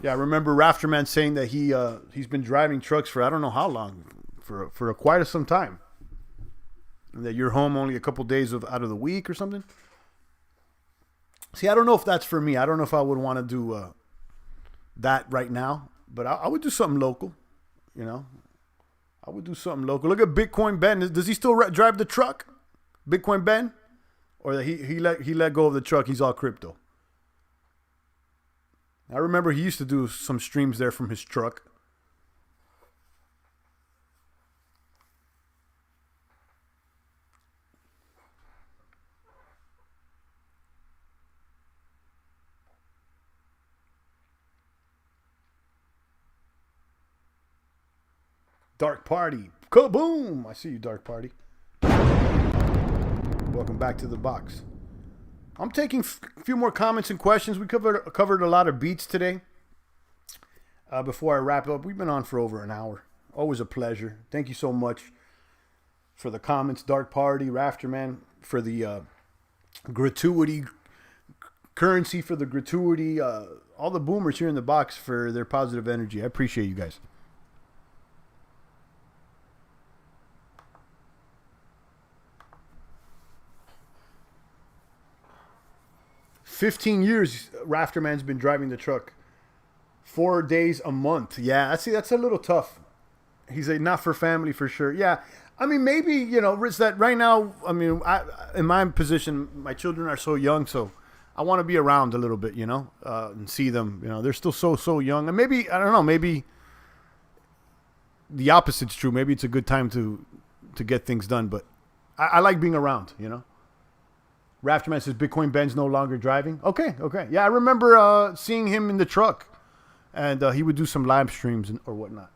Yeah, I remember Rafterman saying that he's been driving trucks for I don't know how long, for quite some time. And that you're home only a couple days out of the week or something. See, I don't know if that's for me. I don't know if I would want to do that right now, but I would do something local. I would do something local. Look at Bitcoin Ben. Does he still drive the truck, Bitcoin Ben, or he let go of the truck? He's all crypto. I remember he used to do some streams there from his truck. Dark Party. Kaboom! I see you, Dark Party. Welcome back to the box. I'm taking a few more comments and questions. We covered a lot of beats today. Before I wrap up, we've been on for over an hour. Always a pleasure. Thank you so much for the comments, Dark Party, Rafterman, for the gratuity, currency for the gratuity, all the boomers here in the box for their positive energy. I appreciate you guys. "15 years, Rafterman's been driving the truck. 4 days a month." Yeah, I see. That's a little tough. He's not for family for sure. Yeah, I mean, maybe, it's that right now. I mean, in my position, my children are so young, so I want to be around a little bit, and see them. They're still so young, and maybe I don't know. Maybe the opposite's true. Maybe it's a good time to get things done. But I like being around. Rafterman says Bitcoin Ben's no longer driving. Okay. Yeah, I remember seeing him in the truck, and he would do some live streams or whatnot.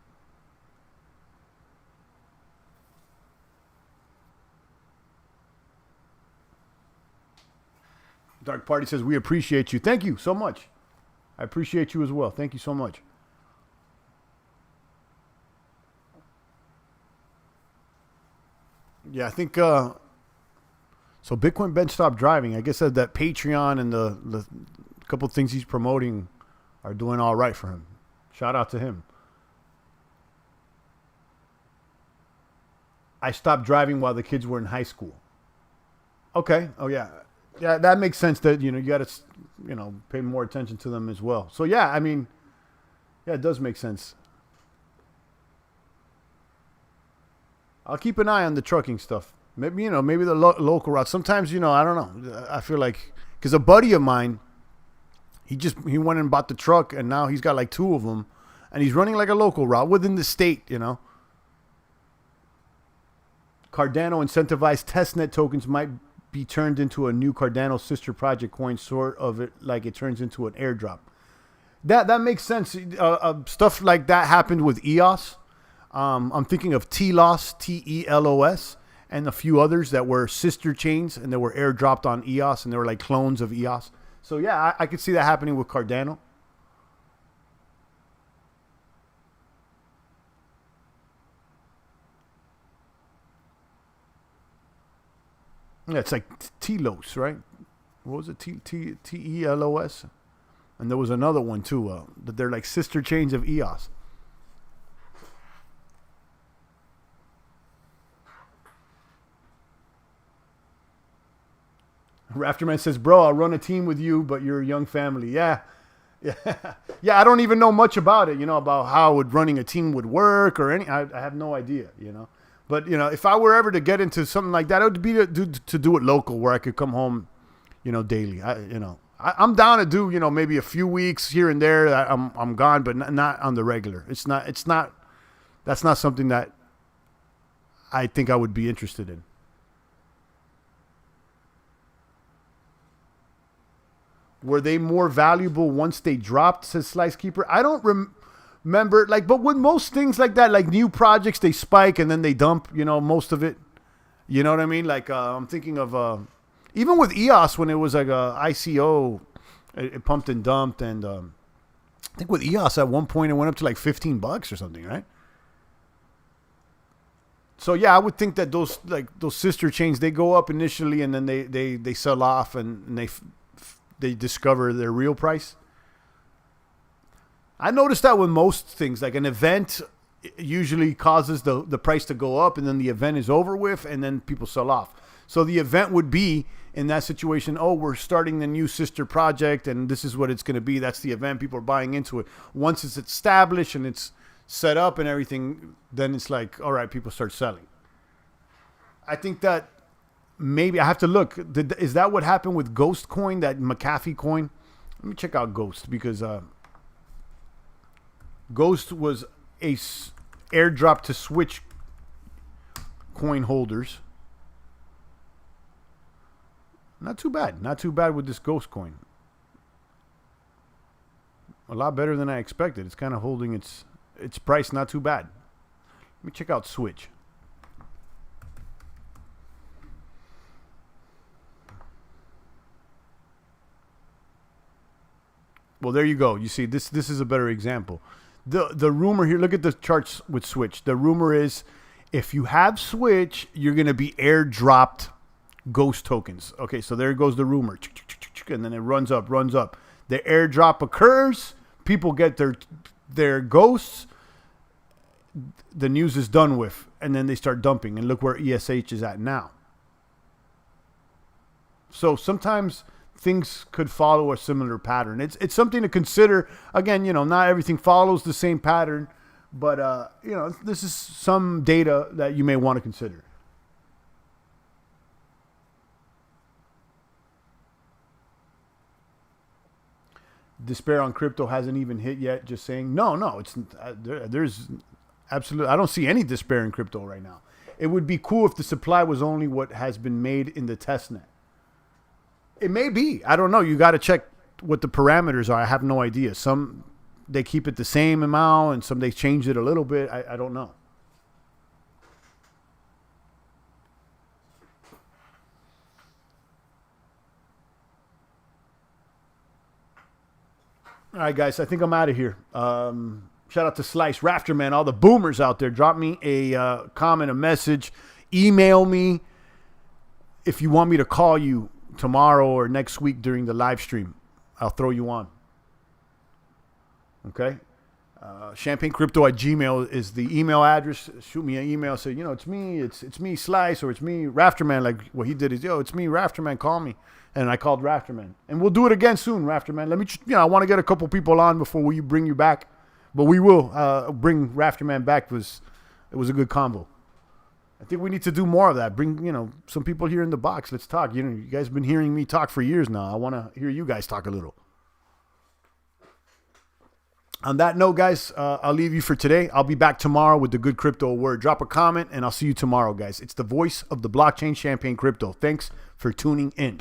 Dark Party says, "We appreciate you." Thank you so much. I appreciate you as well. Thank you so much. Yeah, I think... So Bitcoin Ben stopped driving. I guess that Patreon and the couple of things he's promoting are doing all right for him. Shout out to him. "I stopped driving while the kids were in high school." Okay. Oh yeah. Yeah, that makes sense that, you got to, pay more attention to them as well. So yeah, I mean, yeah, it does make sense. I'll keep an eye on the trucking stuff. Maybe, maybe the local route. Sometimes, I don't know. I feel like, because a buddy of mine, he went and bought the truck, and now he's got like 2 of them, and he's running like a local route within the state, Cardano incentivized testnet tokens might be turned into a new Cardano sister project coin, sort of it like it turns into an airdrop. That makes sense. Stuff like that happened with EOS. I'm thinking of TELOS, TELOS, and a few others that were sister chains and they were airdropped on EOS and they were like clones of EOS. So yeah, I could see that happening with Cardano. Yeah, it's like TELOS, right? What was it? TELOS? And there was another one too, that they're like sister chains of EOS. Rafterman says, bro, I'll run a team with you, but you're a young family. Yeah. Yeah. Yeah, I don't even know much about it, about how running a team would work or I have no idea, But, if I were ever to get into something like that, it would be to do it local where I could come home, daily. I'm down to do, maybe a few weeks here and there. I'm gone, but not on the regular. That's not something that I think I would be interested in. Were they more valuable once they dropped, says Slice Keeper? I don't remember, but with most things like that, like new projects, they spike and then they dump, most of it. You know what I mean? I'm thinking of, even with EOS, when it was like a ICO, it pumped and dumped. And I think with EOS at one point, it went up to like $15 or something, right? So yeah, I would think that those sister chains, they go up initially and then they sell off and they discover their real price. I noticed that with most things, like an event usually causes the price to go up and then the event is over with and then people sell off. So the event would be in that situation, we're starting the new sister project and this is what it's going to be. That's the event. People are buying into it. Once it's established and it's set up and everything, then it's like, all right, people start selling. I think that maybe I have to look. Is that what happened with Ghost Coin, that McAfee coin? Let me check out Ghost because Ghost was a airdrop to Switch coin holders. Not too bad. Not too bad with this Ghost Coin. A lot better than I expected. It's kind of holding its price. Not too bad. Let me check out Switch. Well, there you go. You see, this is a better example. The rumor here, look at the charts with Switch. The rumor is if you have Switch, you're going to be airdropped Ghost tokens. Okay, so there goes the rumor. And then it runs up. The airdrop occurs. People get their ghosts. The news is done with. And then they start dumping. And look where ESH is at now. So sometimes things could follow a similar pattern. It's something to consider. Again, not everything follows the same pattern. But, this is some data that you may want to consider. Despair on crypto hasn't even hit yet. Just saying, no, it's there's absolutely. I don't see any despair in crypto right now. It would be cool if the supply was only what has been made in the testnet. It may be. I don't know. You got to check what the parameters are. I have no idea. Some they keep it the same amount, and some they change it a little bit. I don't know. All right, guys, I think I'm out of here. Shout out to Slice, Rafterman, all the boomers out there. Drop me a comment, a message. Email me if you want me to call you tomorrow or next week during the live stream. I'll throw you on. Okay? champagnecrypto@gmail is the email address. Shoot me an email. Say, it's me, Slice, or it's me, Rafterman. Like what he did is, it's me, Rafterman. Call me. And I called Rafterman. And we'll do it again soon, Rafterman. Let me, I want to get a couple people on before we bring you back. But we will bring Rafterman back. It was a good combo. I think we need to do more of that. Bring, some people here in the box. Let's talk. You guys have been hearing me talk for years now. I want to hear you guys talk a little. On that note, guys, I'll leave you for today. I'll be back tomorrow with the good crypto word. Drop a comment, and I'll see you tomorrow, guys. It's the voice of the blockchain, Champagne Crypto. Thanks for tuning in.